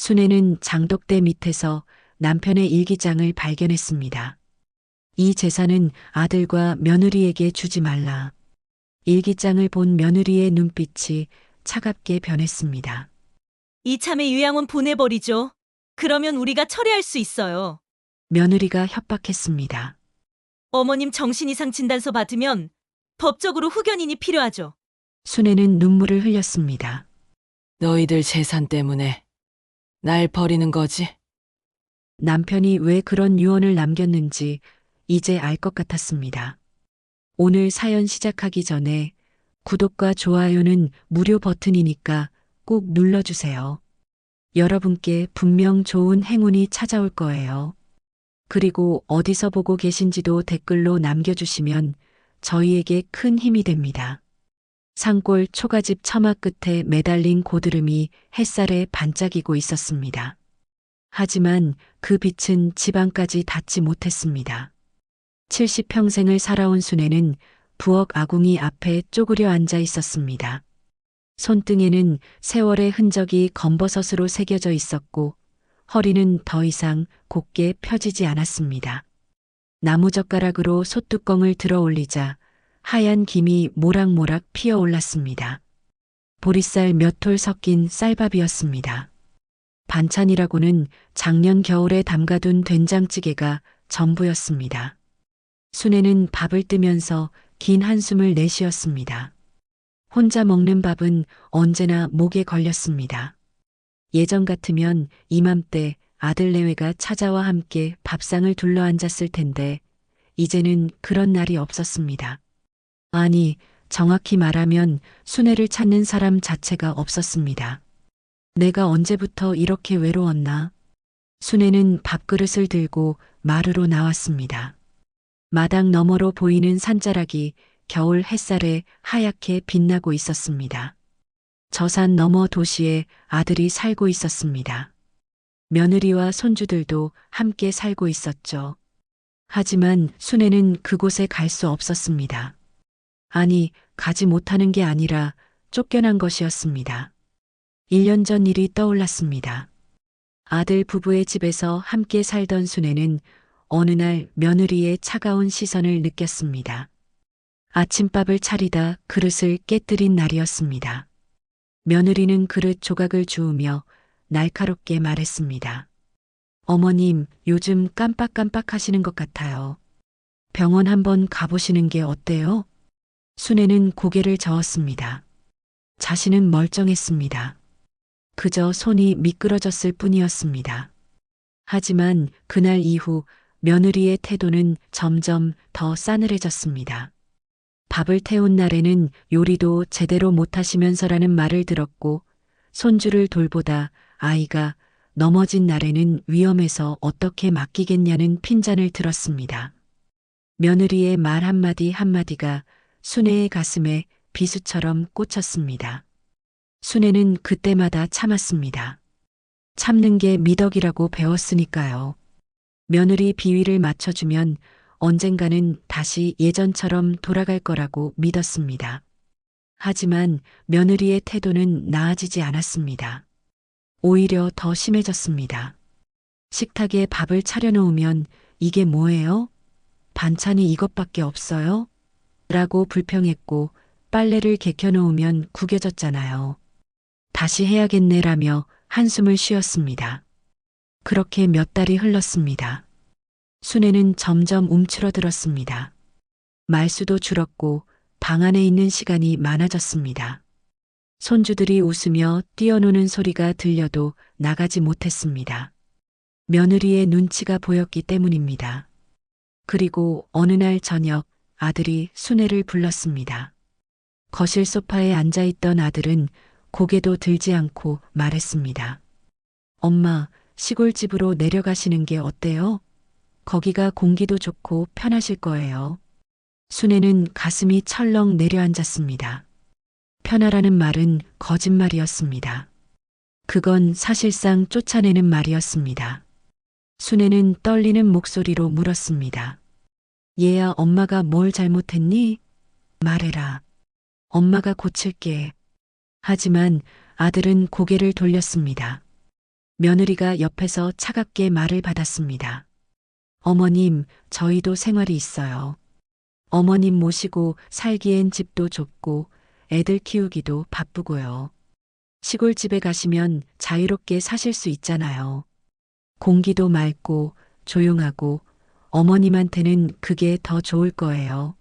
순애는 장독대 밑에서 남편의 일기장을 발견했습니다. 이 재산은 아들과 며느리에게 주지 말라. 일기장을 본 며느리의 눈빛이 차갑게 변했습니다. 이참에 요양원 보내버리죠. 그러면 우리가 처리할 수 있어요. 며느리가 협박했습니다. 어머님 정신이상 진단서 받으면 법적으로 후견인이 필요하죠. 순애는 눈물을 흘렸습니다. 너희들 재산 때문에 날 버리는 거지? 남편이 왜 그런 유언을 남겼는지 이제 알 것 같았습니다. 오늘 사연 시작하기 전에 구독과 좋아요는 무료 버튼이니까 꼭 눌러주세요. 여러분께 분명 좋은 행운이 찾아올 거예요. 그리고 어디서 보고 계신지도 댓글로 남겨주시면 저희에게 큰 힘이 됩니다. 산골 초가집 처마 끝에 매달린 고드름이 햇살에 반짝이고 있었습니다. 하지만 그 빛은 지방까지 닿지 못했습니다. 70평생을 살아온 순애는 부엌 아궁이 앞에 쪼그려 앉아 있었습니다. 손등에는 세월의 흔적이 검버섯으로 새겨져 있었고 허리는 더 이상 곧게 펴지지 않았습니다. 나무젓가락으로 솥뚜껑을 들어 올리자 하얀 김이 모락모락 피어올랐습니다. 보리쌀 몇 톨 섞인 쌀밥이었습니다. 반찬이라고는 작년 겨울에 담가둔 된장찌개가 전부였습니다. 순애는 밥을 뜨면서 긴 한숨을 내쉬었습니다. 혼자 먹는 밥은 언제나 목에 걸렸습니다. 예전 같으면 이맘때 아들 내외가 찾아와 함께 밥상을 둘러앉았을 텐데 이제는 그런 날이 없었습니다. 아니, 정확히 말하면 순애를 찾는 사람 자체가 없었습니다. 내가 언제부터 이렇게 외로웠나? 순애는 밥그릇을 들고 마루로 나왔습니다. 마당 너머로 보이는 산자락이 겨울 햇살에 하얗게 빛나고 있었습니다. 저 산 너머 도시에 아들이 살고 있었습니다. 며느리와 손주들도 함께 살고 있었죠. 하지만 순애는 그곳에 갈 수 없었습니다. 아니, 가지 못하는 게 아니라 쫓겨난 것이었습니다. 1년 전 일이 떠올랐습니다. 아들 부부의 집에서 함께 살던 순애는 어느 날 며느리의 차가운 시선을 느꼈습니다. 아침밥을 차리다 그릇을 깨뜨린 날이었습니다. 며느리는 그릇 조각을 주우며 날카롭게 말했습니다. 어머님, 요즘 깜빡깜빡 하시는 것 같아요. 병원 한번 가보시는 게 어때요? 순애는 고개를 저었습니다. 자신은 멀쩡했습니다. 그저 손이 미끄러졌을 뿐이었습니다. 하지만 그날 이후 며느리의 태도는 점점 더 싸늘해졌습니다. 밥을 태운 날에는 요리도 제대로 못하시면서라는 말을 들었고 손주를 돌보다 아이가 넘어진 날에는 위험해서 어떻게 맡기겠냐는 핀잔을 들었습니다. 며느리의 말 한마디 한마디가 순애의 가슴에 비수처럼 꽂혔습니다. 순애는 그때마다 참았습니다. 참는 게 미덕이라고 배웠으니까요. 며느리 비위를 맞춰주면 언젠가는 다시 예전처럼 돌아갈 거라고 믿었습니다. 하지만 며느리의 태도는 나아지지 않았습니다. 오히려 더 심해졌습니다. 식탁에 밥을 차려놓으면 이게 뭐예요? 반찬이 이것밖에 없어요? 라고 불평했고 빨래를 개켜놓으면 구겨졌잖아요. 다시 해야겠네라며 한숨을 쉬었습니다. 그렇게 몇 달이 흘렀습니다. 순애는 점점 움츠러들었습니다. 말수도 줄었고 방 안에 있는 시간이 많아졌습니다. 손주들이 웃으며 뛰어노는 소리가 들려도 나가지 못했습니다. 며느리의 눈치가 보였기 때문입니다. 그리고 어느 날 저녁 아들이 순애를 불렀습니다. 거실 소파에 앉아있던 아들은 고개도 들지 않고 말했습니다. 엄마, 시골집으로 내려가시는 게 어때요? 거기가 공기도 좋고 편하실 거예요. 순애는 가슴이 철렁 내려앉았습니다. 편하라는 말은 거짓말이었습니다. 그건 사실상 쫓아내는 말이었습니다. 순애는 떨리는 목소리로 물었습니다. 얘야, 엄마가 뭘 잘못했니? 말해라. 엄마가 고칠게. 하지만 아들은 고개를 돌렸습니다. 며느리가 옆에서 차갑게 말을 받았습니다. 어머님, 저희도 생활이 있어요. 어머님 모시고 살기엔 집도 좁고 애들 키우기도 바쁘고요. 시골집에 가시면 자유롭게 사실 수 있잖아요. 공기도 맑고 조용하고 어머님한테는 그게 더 좋을 거예요.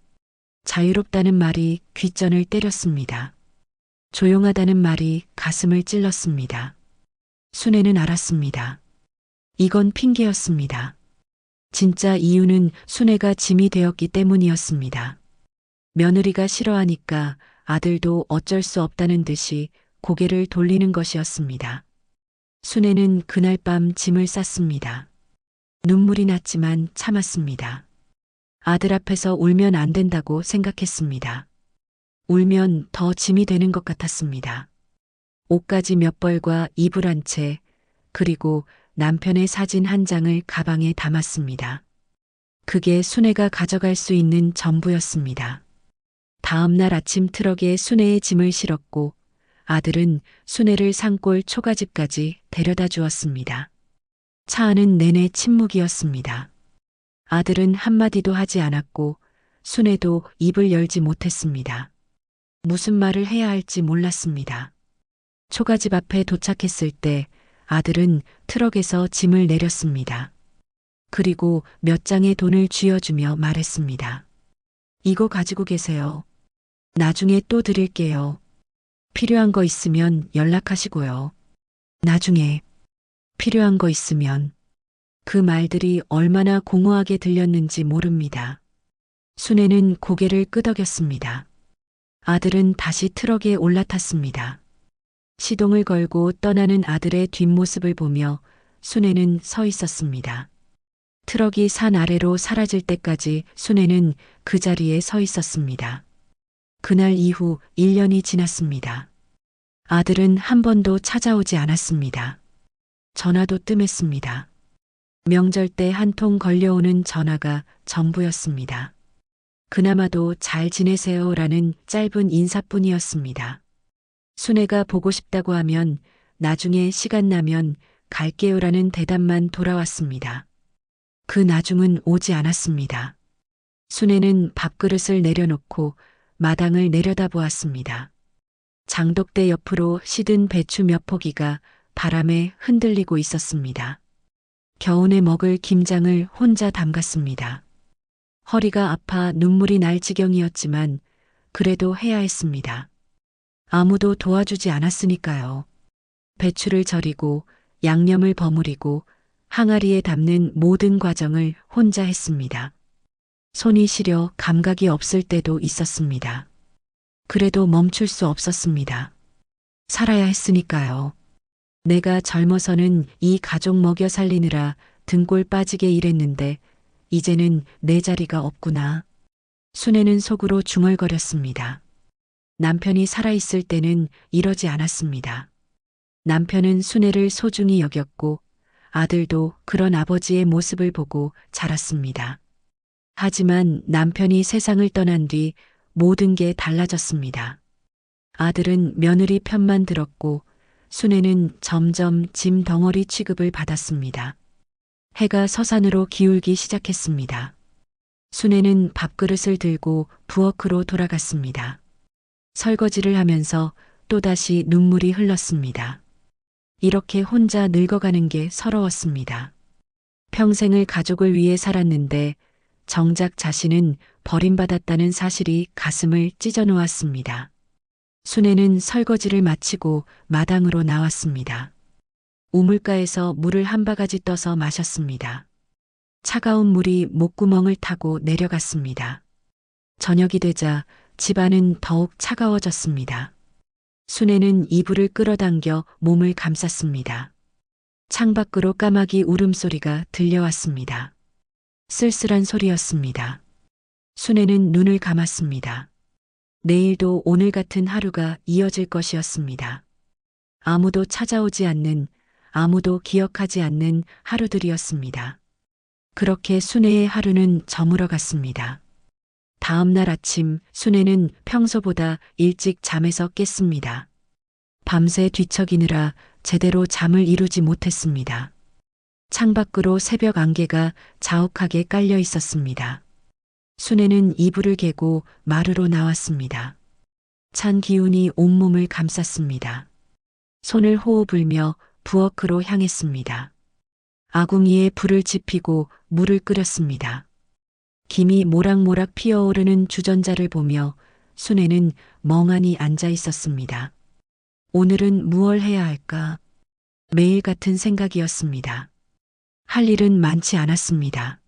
자유롭다는 말이 귓전을 때렸습니다. 조용하다는 말이 가슴을 찔렀습니다. 순애는 알았습니다. 이건 핑계였습니다. 진짜 이유는 순애가 짐이 되었기 때문이었습니다. 며느리가 싫어하니까 아들도 어쩔 수 없다는 듯이 고개를 돌리는 것이었습니다. 순애는 그날 밤 짐을 쌌습니다. 눈물이 났지만 참았습니다. 아들 앞에서 울면 안 된다고 생각했습니다. 울면 더 짐이 되는 것 같았습니다. 옷가지 몇 벌과 이불 한 채, 그리고 남편의 사진 한 장을 가방에 담았습니다. 그게 순애가 가져갈 수 있는 전부였습니다. 다음 날 아침 트럭에 순애의 짐을 실었고 아들은 순애를 산골 초가집까지 데려다 주었습니다. 차 안은 내내 침묵이었습니다. 아들은 한마디도 하지 않았고 순애도 입을 열지 못했습니다. 무슨 말을 해야 할지 몰랐습니다. 초가집 앞에 도착했을 때 아들은 트럭에서 짐을 내렸습니다. 그리고 몇 장의 돈을 쥐어주며 말했습니다. 이거 가지고 계세요. 나중에 또 드릴게요. 필요한 거 있으면 연락하시고요. 나중에 필요한 거 있으면. 그 말들이 얼마나 공허하게 들렸는지 모릅니다. 순애는 고개를 끄덕였습니다. 아들은 다시 트럭에 올라탔습니다. 시동을 걸고 떠나는 아들의 뒷모습을 보며 순애는 서 있었습니다. 트럭이 산 아래로 사라질 때까지 순애는 그 자리에 서 있었습니다. 그날 이후 1년이 지났습니다. 아들은 한 번도 찾아오지 않았습니다. 전화도 뜸했습니다. 명절 때 한 통 걸려오는 전화가 전부였습니다. 그나마도 잘 지내세요라는 짧은 인사뿐이었습니다. 순애가 보고 싶다고 하면 나중에 시간 나면 갈게요라는 대답만 돌아왔습니다. 그 나중은 오지 않았습니다. 순애는 밥그릇을 내려놓고 마당을 내려다보았습니다. 장독대 옆으로 시든 배추 몇 포기가 바람에 흔들리고 있었습니다. 겨우내 먹을 김장을 혼자 담갔습니다. 허리가 아파 눈물이 날 지경이었지만 그래도 해야 했습니다. 아무도 도와주지 않았으니까요. 배추를 절이고 양념을 버무리고 항아리에 담는 모든 과정을 혼자 했습니다. 손이 시려 감각이 없을 때도 있었습니다. 그래도 멈출 수 없었습니다. 살아야 했으니까요. 내가 젊어서는 이 가족 먹여 살리느라 등골 빠지게 일했는데 이제는 내 자리가 없구나. 순애는 속으로 중얼거렸습니다. 남편이 살아있을 때는 이러지 않았습니다. 남편은 순애를 소중히 여겼고 아들도 그런 아버지의 모습을 보고 자랐습니다. 하지만 남편이 세상을 떠난 뒤 모든 게 달라졌습니다. 아들은 며느리 편만 들었고 순애는 점점 짐 덩어리 취급을 받았습니다. 해가 서산으로 기울기 시작했습니다. 순애는 밥그릇을 들고 부엌으로 돌아갔습니다. 설거지를 하면서 또다시 눈물이 흘렀습니다. 이렇게 혼자 늙어가는 게 서러웠습니다. 평생을 가족을 위해 살았는데 정작 자신은 버림받았다는 사실이 가슴을 찢어놓았습니다. 순애는 설거지를 마치고 마당으로 나왔습니다. 우물가에서 물을 한 바가지 떠서 마셨습니다. 차가운 물이 목구멍을 타고 내려갔습니다. 저녁이 되자 집안은 더욱 차가워졌습니다. 순애는 이불을 끌어당겨 몸을 감쌌습니다. 창밖으로 까마귀 울음소리가 들려왔습니다. 쓸쓸한 소리였습니다. 순애는 눈을 감았습니다. 내일도 오늘 같은 하루가 이어질 것이었습니다. 아무도 찾아오지 않는, 아무도 기억하지 않는 하루들이었습니다. 그렇게 순애의 하루는 저물어 갔습니다. 다음 날 아침 순애는 평소보다 일찍 잠에서 깼습니다. 밤새 뒤척이느라 제대로 잠을 이루지 못했습니다. 창밖으로 새벽 안개가 자욱하게 깔려 있었습니다. 순애는 이불을 개고 마루로 나왔습니다. 찬 기운이 온몸을 감쌌습니다. 손을 호호 불며 부엌으로 향했습니다. 아궁이에 불을 지피고 물을 끓였습니다. 김이 모락모락 피어오르는 주전자를 보며 순애는 멍하니 앉아 있었습니다. 오늘은 무얼 해야 할까? 매일 같은 생각이었습니다. 할 일은 많지 않았습니다.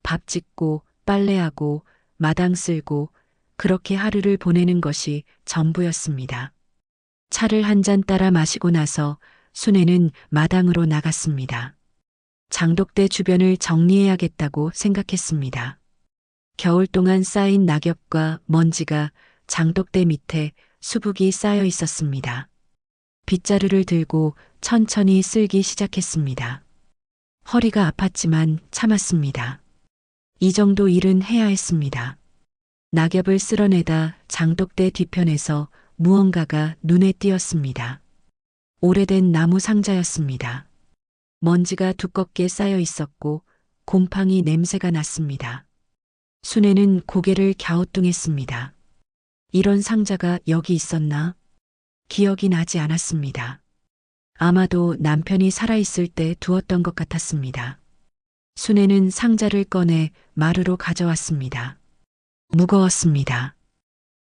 밥 짓고 빨래하고 마당 쓸고 그렇게 하루를 보내는 것이 전부였습니다. 차를 한 잔 따라 마시고 나서 순애는 마당으로 나갔습니다. 장독대 주변을 정리해야겠다고 생각했습니다. 겨울 동안 쌓인 낙엽과 먼지가 장독대 밑에 수북이 쌓여 있었습니다. 빗자루를 들고 천천히 쓸기 시작했습니다. 허리가 아팠지만 참았습니다. 이 정도 일은 해야 했습니다. 낙엽을 쓸어내다 장독대 뒤편에서 무언가가 눈에 띄었습니다. 오래된 나무 상자였습니다. 먼지가 두껍게 쌓여 있었고 곰팡이 냄새가 났습니다. 순애는 고개를 갸우뚱했습니다. 이런 상자가 여기 있었나? 기억이 나지 않았습니다. 아마도 남편이 살아있을 때 두었던 것 같았습니다. 순애는 상자를 꺼내 마루로 가져왔습니다. 무거웠습니다.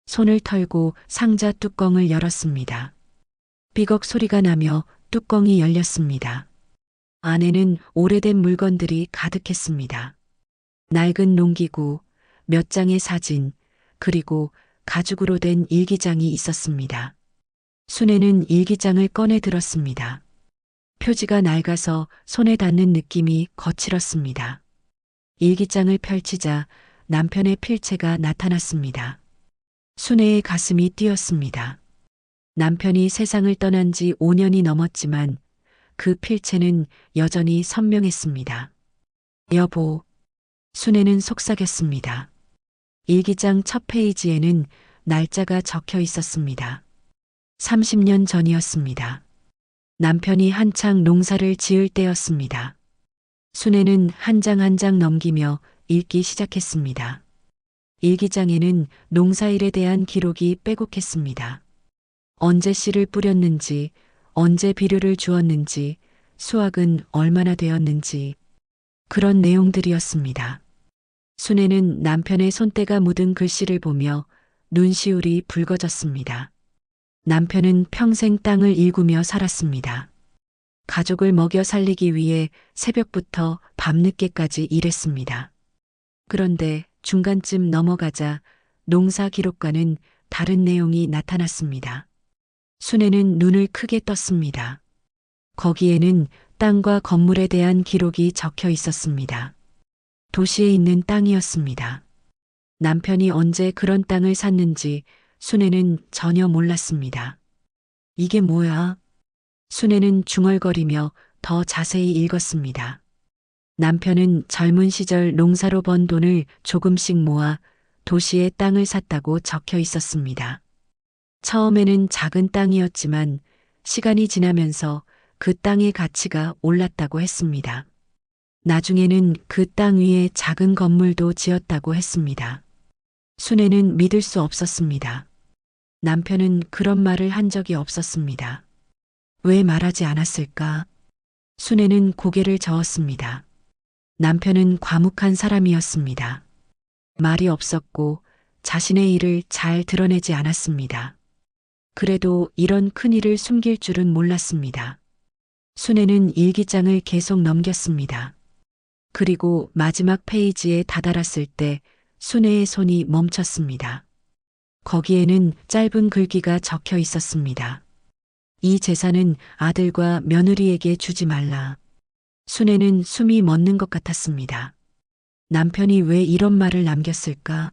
손을 털고 상자 뚜껑을 열었습니다. 삐걱 소리가 나며 뚜껑이 열렸습니다. 안에는 오래된 물건들이 가득했습니다. 낡은 농기구, 몇 장의 사진, 그리고 가죽으로 된 일기장이 있었습니다. 순애는 일기장을 꺼내 들었습니다. 표지가 낡아서 손에 닿는 느낌이 거칠었습니다. 일기장을 펼치자 남편의 필체가 나타났습니다. 순애의 가슴이 뛰었습니다. 남편이 세상을 떠난 지 5년이 넘었지만 그 필체는 여전히 선명했습니다. 여보, 순애는 속삭였습니다. 일기장 첫 페이지에는 날짜가 적혀 있었습니다. 30년 전이었습니다. 남편이 한창 농사를 지을 때였습니다. 순애는 한 장 한 장 넘기며 읽기 시작했습니다. 일기장에는 농사일에 대한 기록이 빼곡했습니다. 언제 씨를 뿌렸는지, 언제 비료를 주었는지, 수확은 얼마나 되었는지, 그런 내용들이었습니다. 순애는 남편의 손때가 묻은 글씨를 보며 눈시울이 붉어졌습니다. 남편은 평생 땅을 일구며 살았습니다. 가족을 먹여 살리기 위해 새벽부터 밤늦게까지 일했습니다. 그런데 중간쯤 넘어가자 농사 기록과는 다른 내용이 나타났습니다. 순애는 눈을 크게 떴습니다. 거기에는 땅과 건물에 대한 기록이 적혀 있었습니다. 도시에 있는 땅이었습니다. 남편이 언제 그런 땅을 샀는지 순애는 전혀 몰랐습니다. 이게 뭐야? 순애는 중얼거리며 더 자세히 읽었습니다. 남편은 젊은 시절 농사로 번 돈을 조금씩 모아 도시에 땅을 샀다고 적혀 있었습니다. 처음에는 작은 땅이었지만 시간이 지나면서 그 땅의 가치가 올랐다고 했습니다. 나중에는 그 땅 위에 작은 건물도 지었다고 했습니다. 순애는 믿을 수 없었습니다. 남편은 그런 말을 한 적이 없었습니다. 왜 말하지 않았을까? 순애는 고개를 저었습니다. 남편은 과묵한 사람이었습니다. 말이 없었고 자신의 일을 잘 드러내지 않았습니다. 그래도 이런 큰일을 숨길 줄은 몰랐습니다. 순애는 일기장을 계속 넘겼습니다. 그리고 마지막 페이지에 다다랐을 때 순애의 손이 멈췄습니다. 거기에는 짧은 글귀가 적혀 있었습니다. 이 재산은 아들과 며느리에게 주지 말라. 순애는 숨이 멎는 것 같았습니다. 남편이 왜 이런 말을 남겼을까?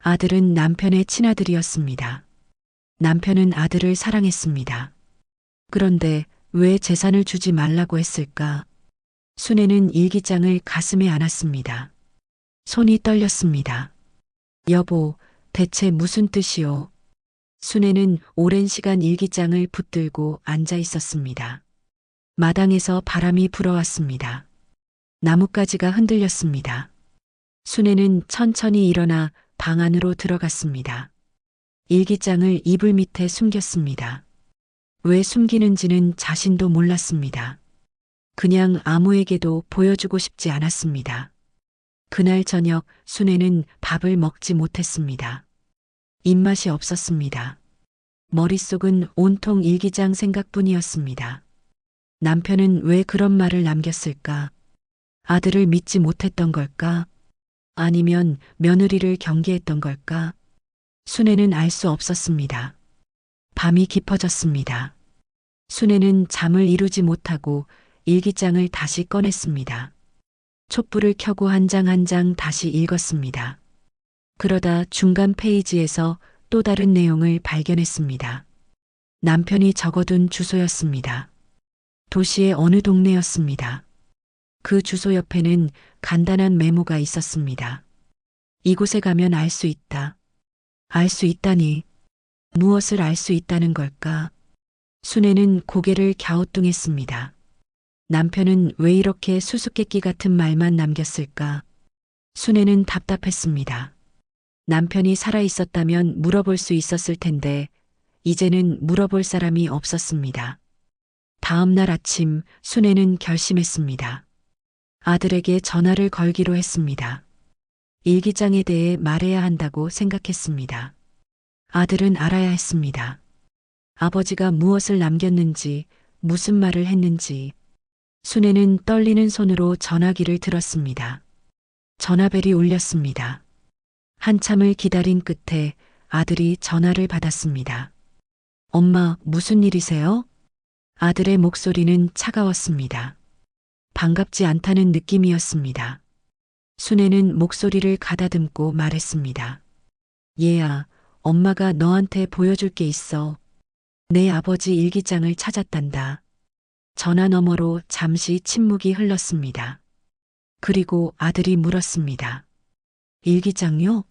아들은 남편의 친아들이었습니다. 남편은 아들을 사랑했습니다. 그런데 왜 재산을 주지 말라고 했을까? 순애는 일기장을 가슴에 안았습니다. 손이 떨렸습니다. 여보, 대체 무슨 뜻이오? 순애는 오랜 시간 일기장을 붙들고 앉아 있었습니다. 마당에서 바람이 불어왔습니다. 나뭇가지가 흔들렸습니다. 순애는 천천히 일어나 방 안으로 들어갔습니다. 일기장을 이불 밑에 숨겼습니다. 왜 숨기는지는 자신도 몰랐습니다. 그냥 아무에게도 보여주고 싶지 않았습니다. 그날 저녁 순애는 밥을 먹지 못했습니다. 입맛이 없었습니다. 머릿속은 온통 일기장 생각뿐이었습니다. 남편은 왜 그런 말을 남겼을까? 아들을 믿지 못했던 걸까? 아니면 며느리를 경계했던 걸까? 순애는 알 수 없었습니다. 밤이 깊어졌습니다. 순애는 잠을 이루지 못하고 일기장을 다시 꺼냈습니다. 촛불을 켜고 한 장 한 장 다시 읽었습니다. 그러다 중간 페이지에서 또 다른 내용을 발견했습니다. 남편이 적어둔 주소였습니다. 도시의 어느 동네였습니다. 그 주소 옆에는 간단한 메모가 있었습니다. 이곳에 가면 알 수 있다. 알 수 있다니. 무엇을 알 수 있다는 걸까? 순애는 고개를 갸우뚱했습니다. 남편은 왜 이렇게 수수께끼 같은 말만 남겼을까? 순애는 답답했습니다. 남편이 살아있었다면 물어볼 수 있었을 텐데, 이제는 물어볼 사람이 없었습니다. 다음 날 아침 순애는 결심했습니다. 아들에게 전화를 걸기로 했습니다. 일기장에 대해 말해야 한다고 생각했습니다. 아들은 알아야 했습니다. 아버지가 무엇을 남겼는지, 무슨 말을 했는지. 순애는 떨리는 손으로 전화기를 들었습니다. 전화벨이 울렸습니다. 한참을 기다린 끝에 아들이 전화를 받았습니다. 엄마, 무슨 일이세요? 아들의 목소리는 차가웠습니다. 반갑지 않다는 느낌이었습니다. 순애는 목소리를 가다듬고 말했습니다. 얘야, 엄마가 너한테 보여줄 게 있어. 내 아버지 일기장을 찾았단다. 전화 너머로 잠시 침묵이 흘렀습니다. 그리고 아들이 물었습니다. 일기장요?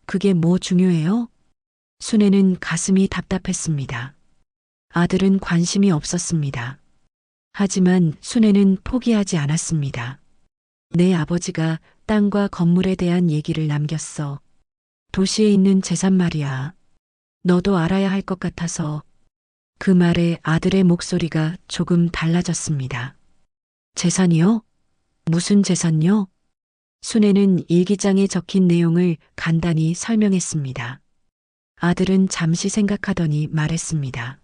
그게 뭐 중요해요? 순애는 가슴이 답답했습니다. 아들은 관심이 없었습니다. 하지만 순애는 포기하지 않았습니다. 내 아버지가 땅과 건물에 대한 얘기를 남겼어. 도시에 있는 재산 말이야. 너도 알아야 할 것 같아서. 그 말에 아들의 목소리가 조금 달라졌습니다. 재산이요? 무슨 재산요? 순애는 일기장에 적힌 내용을 간단히 설명했습니다. 아들은 잠시 생각하더니 말했습니다.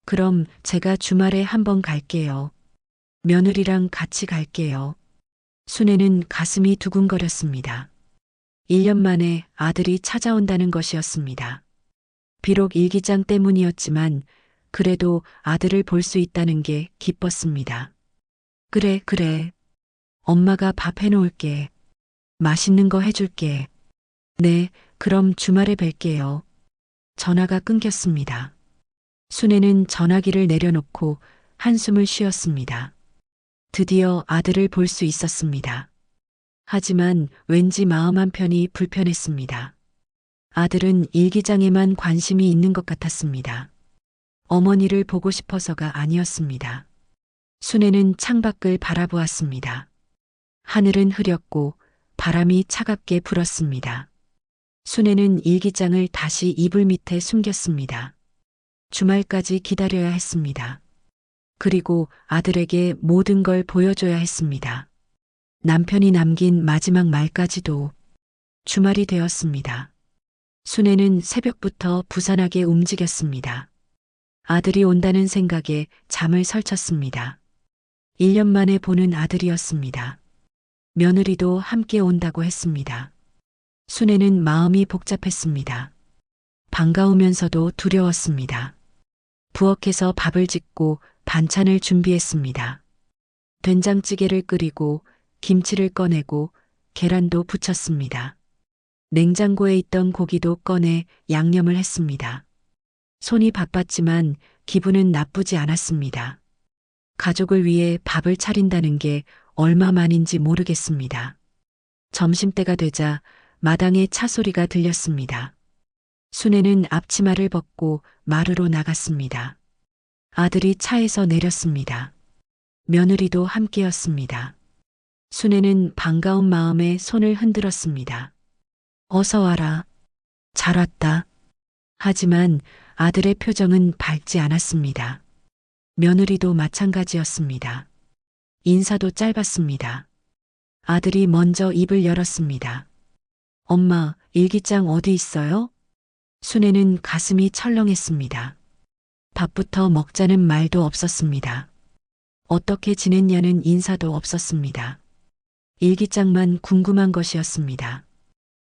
그럼 제가 주말에 한번 갈게요. 며느리랑 같이 갈게요. 순애는 가슴이 두근거렸습니다. 1년 만에 아들이 찾아온다는 것이었습니다. 비록 일기장 때문이었지만 그래도 아들을 볼 수 있다는 게 기뻤습니다. 그래, 그래. 엄마가 밥 해놓을게. 맛있는 거 해줄게. 네, 그럼 주말에 뵐게요. 전화가 끊겼습니다. 순애는 전화기를 내려놓고 한숨을 쉬었습니다. 드디어 아들을 볼 수 있었습니다. 하지만 왠지 마음 한편이 불편했습니다. 아들은 일기장에만 관심이 있는 것 같았습니다. 어머니를 보고 싶어서가 아니었습니다. 순애는 창밖을 바라보았습니다. 하늘은 흐렸고 바람이 차갑게 불었습니다. 순애는 일기장을 다시 이불 밑에 숨겼습니다. 주말까지 기다려야 했습니다. 그리고 아들에게 모든 걸 보여줘야 했습니다. 남편이 남긴 마지막 말까지도. 주말이 되었습니다. 순애는 새벽부터 부산하게 움직였습니다. 아들이 온다는 생각에 잠을 설쳤습니다. 1년 만에 보는 아들이었습니다. 며느리도 함께 온다고 했습니다. 순애는 마음이 복잡했습니다. 반가우면서도 두려웠습니다. 부엌에서 밥을 짓고 반찬을 준비했습니다. 된장찌개를 끓이고 김치를 꺼내고 계란도 부쳤습니다. 냉장고에 있던 고기도 꺼내 양념을 했습니다. 손이 바빴지만 기분은 나쁘지 않았습니다. 가족을 위해 밥을 차린다는 게 얼마만인지 모르겠습니다. 점심때가 되자 마당에 차 소리가 들렸습니다. 순애는 앞치마를 벗고 마루로 나갔습니다. 아들이 차에서 내렸습니다. 며느리도 함께였습니다. 순애는 반가운 마음에 손을 흔들었습니다. 어서 와라. 잘 왔다. 하지만 아들의 표정은 밝지 않았습니다. 며느리도 마찬가지였습니다. 인사도 짧았습니다. 아들이 먼저 입을 열었습니다. 엄마, 일기장 어디 있어요? 순애는 가슴이 철렁했습니다. 밥부터 먹자는 말도 없었습니다. 어떻게 지냈냐는 인사도 없었습니다. 일기장만 궁금한 것이었습니다.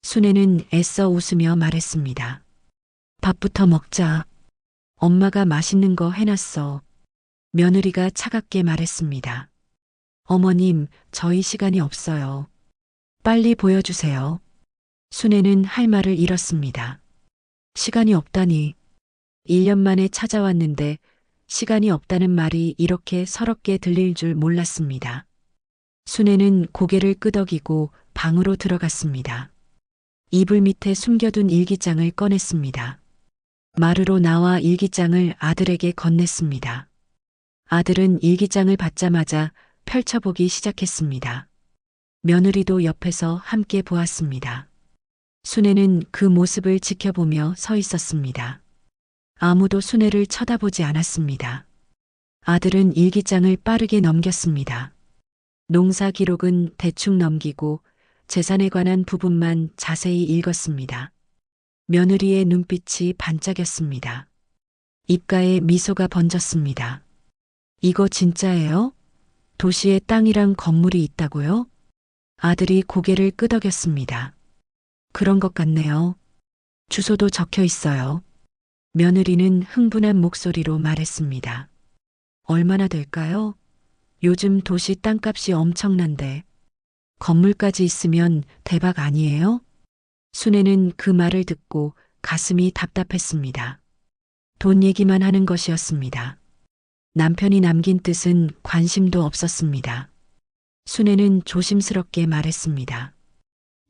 순애는 애써 웃으며 말했습니다. 밥부터 먹자. 엄마가 맛있는 거 해놨어. 며느리가 차갑게 말했습니다. 어머님, 저희 시간이 없어요. 빨리 보여주세요. 순애는 할 말을 잃었습니다. 시간이 없다니. 1년 만에 찾아왔는데 시간이 없다는 말이 이렇게 서럽게 들릴 줄 몰랐습니다. 순애는 고개를 끄덕이고 방으로 들어갔습니다. 이불 밑에 숨겨둔 일기장을 꺼냈습니다. 마루로 나와 일기장을 아들에게 건넸습니다. 아들은 일기장을 받자마자 펼쳐보기 시작했습니다. 며느리도 옆에서 함께 보았습니다. 순애는 그 모습을 지켜보며 서 있었습니다. 아무도 순애를 쳐다보지 않았습니다. 아들은 일기장을 빠르게 넘겼습니다. 농사 기록은 대충 넘기고 재산에 관한 부분만 자세히 읽었습니다. 며느리의 눈빛이 반짝였습니다. 입가에 미소가 번졌습니다. 이거 진짜예요? 도시에 땅이랑 건물이 있다고요? 아들이 고개를 끄덕였습니다. 그런 것 같네요. 주소도 적혀 있어요. 며느리는 흥분한 목소리로 말했습니다. 얼마나 될까요? 요즘 도시 땅값이 엄청난데 건물까지 있으면 대박 아니에요? 순애는 그 말을 듣고 가슴이 답답했습니다. 돈 얘기만 하는 것이었습니다. 남편이 남긴 뜻은 관심도 없었습니다. 순애는 조심스럽게 말했습니다.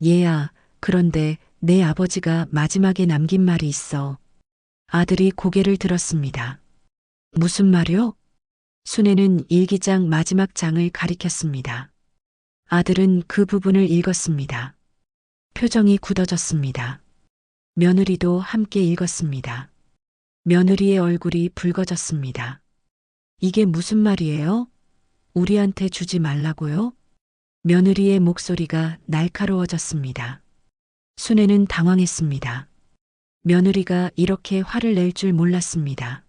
얘야, 그런데 내 아버지가 마지막에 남긴 말이 있어. 아들이 고개를 들었습니다. 무슨 말이요? 순애는 일기장 마지막 장을 가리켰습니다. 아들은 그 부분을 읽었습니다. 표정이 굳어졌습니다. 며느리도 함께 읽었습니다. 며느리의 얼굴이 붉어졌습니다. 이게 무슨 말이에요? 우리한테 주지 말라고요? 며느리의 목소리가 날카로워졌습니다. 순애는 당황했습니다. 며느리가 이렇게 화를 낼 줄 몰랐습니다.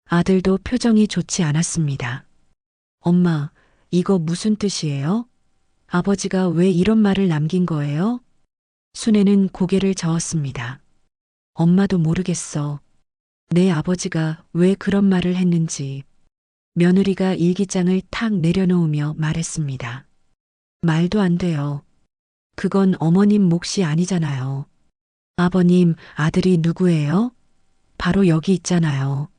아들도 표정이 좋지 않았습니다. 엄마, 이거 무슨 뜻이에요? 아버지가 왜 이런 말을 남긴 거예요? 순애는 고개를 저었습니다. 엄마도 모르겠어. 내 아버지가 왜 그런 말을 했는지. 며느리가 일기장을 탁 내려놓으며 말했습니다. 말도 안 돼요. 그건 어머님 몫이 아니잖아요. 아버님, 아들이 누구예요? 바로 여기 있잖아요.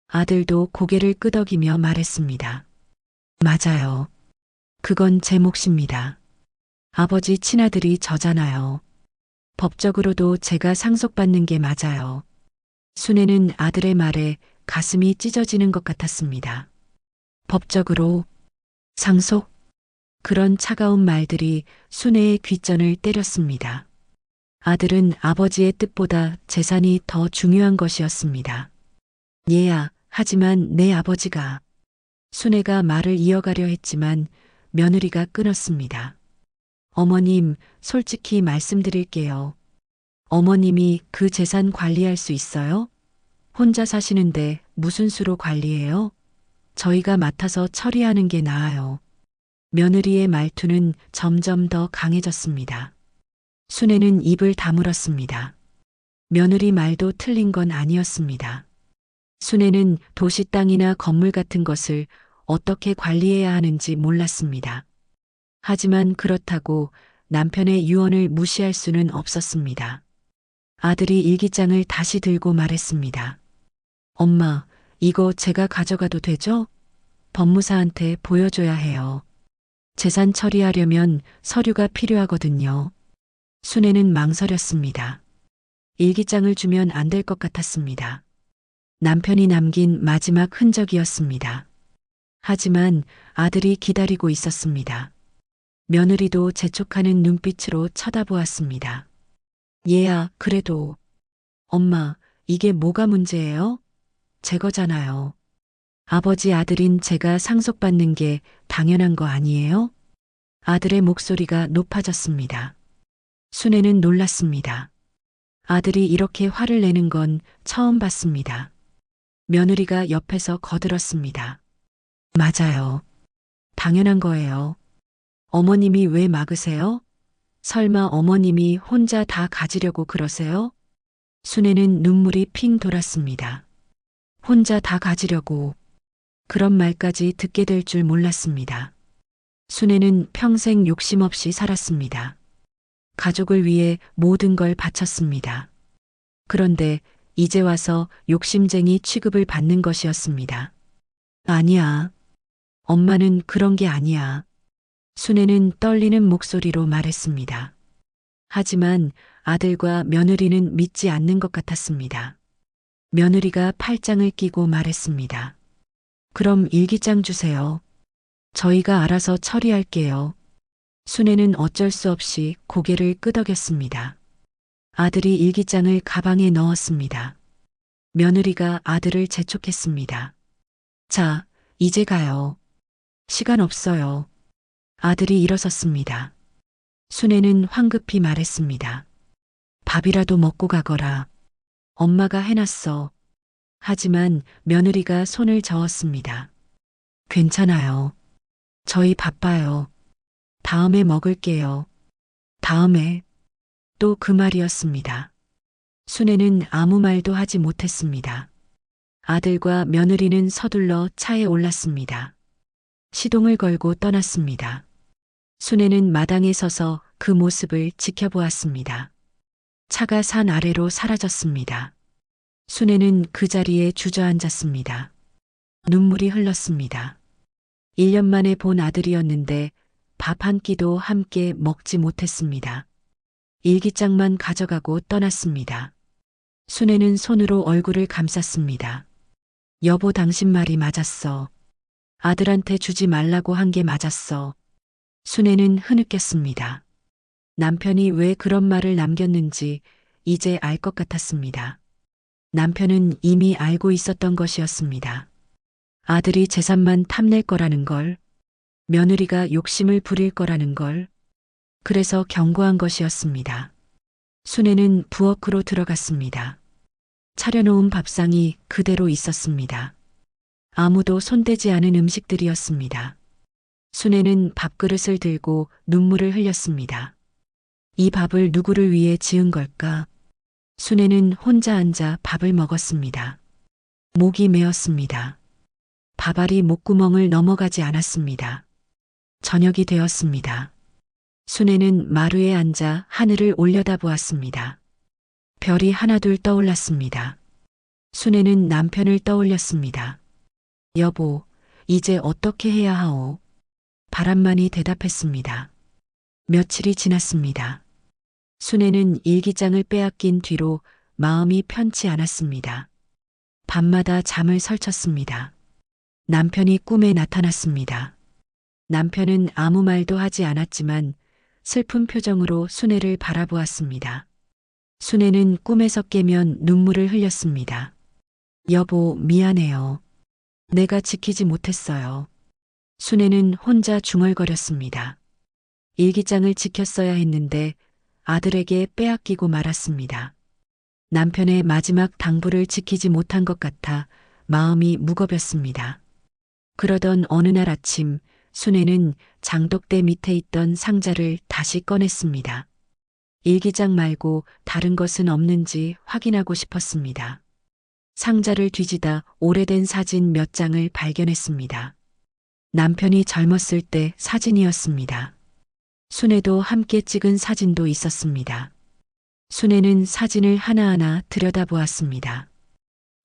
아들도 고개를 끄덕이며 말했습니다. 맞아요. 그건 제 몫입니다. 아버지 친아들이 저잖아요. 법적으로도 제가 상속받는 게 맞아요. 순애는 아들의 말에 가슴이 찢어지는 것 같았습니다. 법적으로 상속? 그런 차가운 말들이 순애의 귓전을 때렸습니다. 아들은 아버지의 뜻보다 재산이 더 중요한 것이었습니다. 얘야, 하지만 내 아버지가. 순애가 말을 이어가려 했지만 며느리가 끊었습니다. 어머님, 솔직히 말씀드릴게요. 어머님이 그 재산 관리할 수 있어요? 혼자 사시는데 무슨 수로 관리해요? 저희가 맡아서 처리하는 게 나아요. 며느리의 말투는 점점 더 강해졌습니다. 순애는 입을 다물었습니다. 며느리 말도 틀린 건 아니었습니다. 순애는 도시 땅이나 건물 같은 것을 어떻게 관리해야 하는지 몰랐습니다. 하지만 그렇다고 남편의 유언을 무시할 수는 없었습니다. 아들이 일기장을 다시 들고 말했습니다. 엄마, 이거 제가 가져가도 되죠? 법무사한테 보여줘야 해요. 재산 처리하려면 서류가 필요하거든요. 순애는 망설였습니다. 일기장을 주면 안 될 것 같았습니다. 남편이 남긴 마지막 흔적이었습니다. 하지만 아들이 기다리고 있었습니다. 며느리도 재촉하는 눈빛으로 쳐다보았습니다. 얘야, 그래도. 엄마, 이게 뭐가 문제예요? 제 거잖아요. 아버지 아들인 제가 상속받는 게 당연한 거 아니에요? 아들의 목소리가 높아졌습니다. 순애는 놀랐습니다. 아들이 이렇게 화를 내는 건 처음 봤습니다. 며느리가 옆에서 거들었습니다. 맞아요. 당연한 거예요. 어머님이 왜 막으세요? 설마 어머님이 혼자 다 가지려고 그러세요? 순애는 눈물이 핑 돌았습니다. 혼자 다 가지려고. 그런 말까지 듣게 될 줄 몰랐습니다. 순애는 평생 욕심 없이 살았습니다. 가족을 위해 모든 걸 바쳤습니다. 그런데 이제 와서 욕심쟁이 취급을 받는 것이었습니다. 아니야. 엄마는 그런 게 아니야. 순애는 떨리는 목소리로 말했습니다. 하지만 아들과 며느리는 믿지 않는 것 같았습니다. 며느리가 팔짱을 끼고 말했습니다. 그럼 일기장 주세요. 저희가 알아서 처리할게요. 순애는 어쩔 수 없이 고개를 끄덕였습니다. 아들이 일기장을 가방에 넣었습니다. 며느리가 아들을 재촉했습니다. 자, 이제 가요. 시간 없어요. 아들이 일어섰습니다. 순애는 황급히 말했습니다. 밥이라도 먹고 가거라. 엄마가 해놨어. 하지만 며느리가 손을 저었습니다. 괜찮아요. 저희 바빠요. 다음에 먹을게요. 다음에 또 그 말이었습니다. 순애는 아무 말도 하지 못했습니다. 아들과 며느리는 서둘러 차에 올랐습니다. 시동을 걸고 떠났습니다. 순애는 마당에 서서 그 모습을 지켜보았습니다. 차가 산 아래로 사라졌습니다. 순애는 그 자리에 주저앉았습니다. 눈물이 흘렀습니다. 1년 만에 본 아들이었는데 밥 한 끼도 함께 먹지 못했습니다. 일기장만 가져가고 떠났습니다. 순애는 손으로 얼굴을 감쌌습니다. 여보, 당신 말이 맞았어. 아들한테 주지 말라고 한 게 맞았어. 순애는 흐느꼈습니다. 남편이 왜 그런 말을 남겼는지 이제 알 것 같았습니다. 남편은 이미 알고 있었던 것이었습니다. 아들이 재산만 탐낼 거라는 걸, 며느리가 욕심을 부릴 거라는 걸, 그래서 경고한 것이었습니다. 순애는 부엌으로 들어갔습니다. 차려놓은 밥상이 그대로 있었습니다. 아무도 손대지 않은 음식들이었습니다. 순애는 밥그릇을 들고 눈물을 흘렸습니다. 이 밥을 누구를 위해 지은 걸까? 순애는 혼자 앉아 밥을 먹었습니다. 목이 메었습니다. 밥알이 목구멍을 넘어가지 않았습니다. 저녁이 되었습니다. 순애는 마루에 앉아 하늘을 올려다보았습니다. 별이 하나둘 떠올랐습니다. 순애는 남편을 떠올렸습니다. 여보, 이제 어떻게 해야 하오? 바람만이 대답했습니다. 며칠이 지났습니다. 순애는 일기장을 빼앗긴 뒤로 마음이 편치 않았습니다. 밤마다 잠을 설쳤습니다. 남편이 꿈에 나타났습니다. 남편은 아무 말도 하지 않았지만 슬픈 표정으로 순애를 바라보았습니다. 순애는 꿈에서 깨면 눈물을 흘렸습니다. 여보, 미안해요. 내가 지키지 못했어요. 순애는 혼자 중얼거렸습니다. 일기장을 지켰어야 했는데 아들에게 빼앗기고 말았습니다. 남편의 마지막 당부를 지키지 못한 것 같아 마음이 무겁였습니다. 그러던 어느 날 아침 순애는 장독대 밑에 있던 상자를 다시 꺼냈습니다. 일기장 말고 다른 것은 없는지 확인하고 싶었습니다. 상자를 뒤지다 오래된 사진 몇 장을 발견했습니다. 남편이 젊었을 때 사진이었습니다. 순애도 함께 찍은 사진도 있었습니다. 순애는 사진을 하나하나 들여다보았습니다.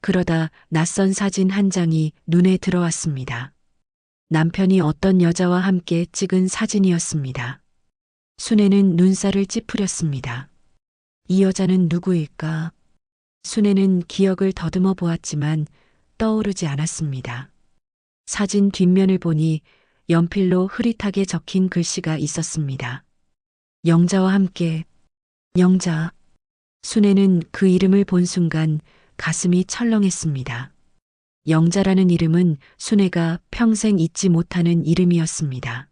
그러다 낯선 사진 한 장이 눈에 들어왔습니다. 남편이 어떤 여자와 함께 찍은 사진이었습니다. 순애는 눈살을 찌푸렸습니다. 이 여자는 누구일까? 순애는 기억을 더듬어 보았지만 떠오르지 않았습니다. 사진 뒷면을 보니 연필로 흐릿하게 적힌 글씨가 있었습니다. 영자와 함께. 영자. 순애는 그 이름을 본 순간 가슴이 철렁했습니다. 영자라는 이름은 순애가 평생 잊지 못하는 이름이었습니다.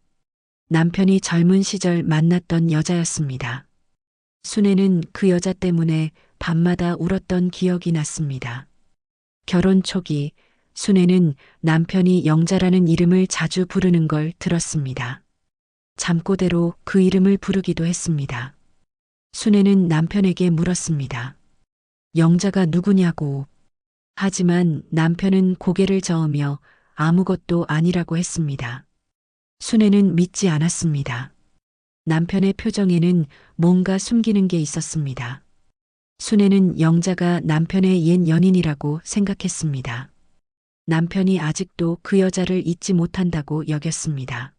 남편이 젊은 시절 만났던 여자였습니다. 순애는 그 여자 때문에 밤마다 울었던 기억이 났습니다. 결혼 초기 순애는 남편이 영자라는 이름을 자주 부르는 걸 들었습니다. 잠꼬대로 그 이름을 부르기도 했습니다. 순애는 남편에게 물었습니다. 영자가 누구냐고. 하지만 남편은 고개를 저으며 아무것도 아니라고 했습니다. 순애는 믿지 않았습니다. 남편의 표정에는 뭔가 숨기는 게 있었습니다. 순애는 영자가 남편의 옛 연인이라고 생각했습니다. 남편이 아직도 그 여자를 잊지 못한다고 여겼습니다.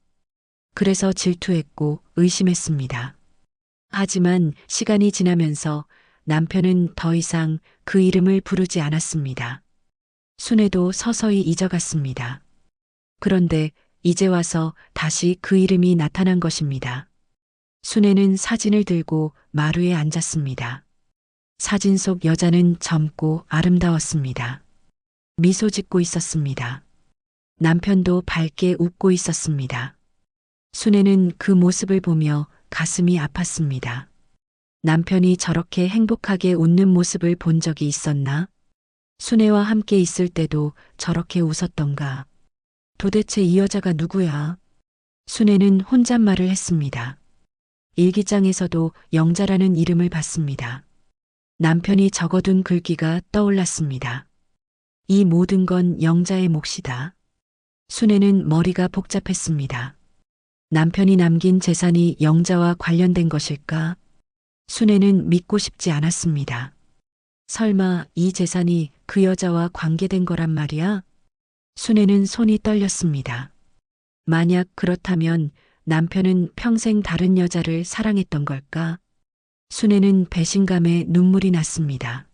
그래서 질투했고 의심했습니다. 하지만 시간이 지나면서 남편은 더 이상 그 이름을 부르지 않았습니다. 순애도 서서히 잊어갔습니다. 그런데 이제 와서 다시 그 이름이 나타난 것입니다. 순애는 사진을 들고 마루에 앉았습니다. 사진 속 여자는 젊고 아름다웠습니다. 미소 짓고 있었습니다. 남편도 밝게 웃고 있었습니다. 순애는 그 모습을 보며 가슴이 아팠습니다. 남편이 저렇게 행복하게 웃는 모습을 본 적이 있었나? 순애와 함께 있을 때도 저렇게 웃었던가? 도대체 이 여자가 누구야? 순애는 혼잣말을 했습니다. 일기장에서도 영자라는 이름을 봤습니다. 남편이 적어둔 글귀가 떠올랐습니다. 이 모든 건 영자의 몫이다. 순애는 머리가 복잡했습니다. 남편이 남긴 재산이 영자와 관련된 것일까? 순애는 믿고 싶지 않았습니다. 설마 이 재산이 그 여자와 관계된 거란 말이야? 순애는 손이 떨렸습니다. 만약 그렇다면 남편은 평생 다른 여자를 사랑했던 걸까? 순애는 배신감에 눈물이 났습니다.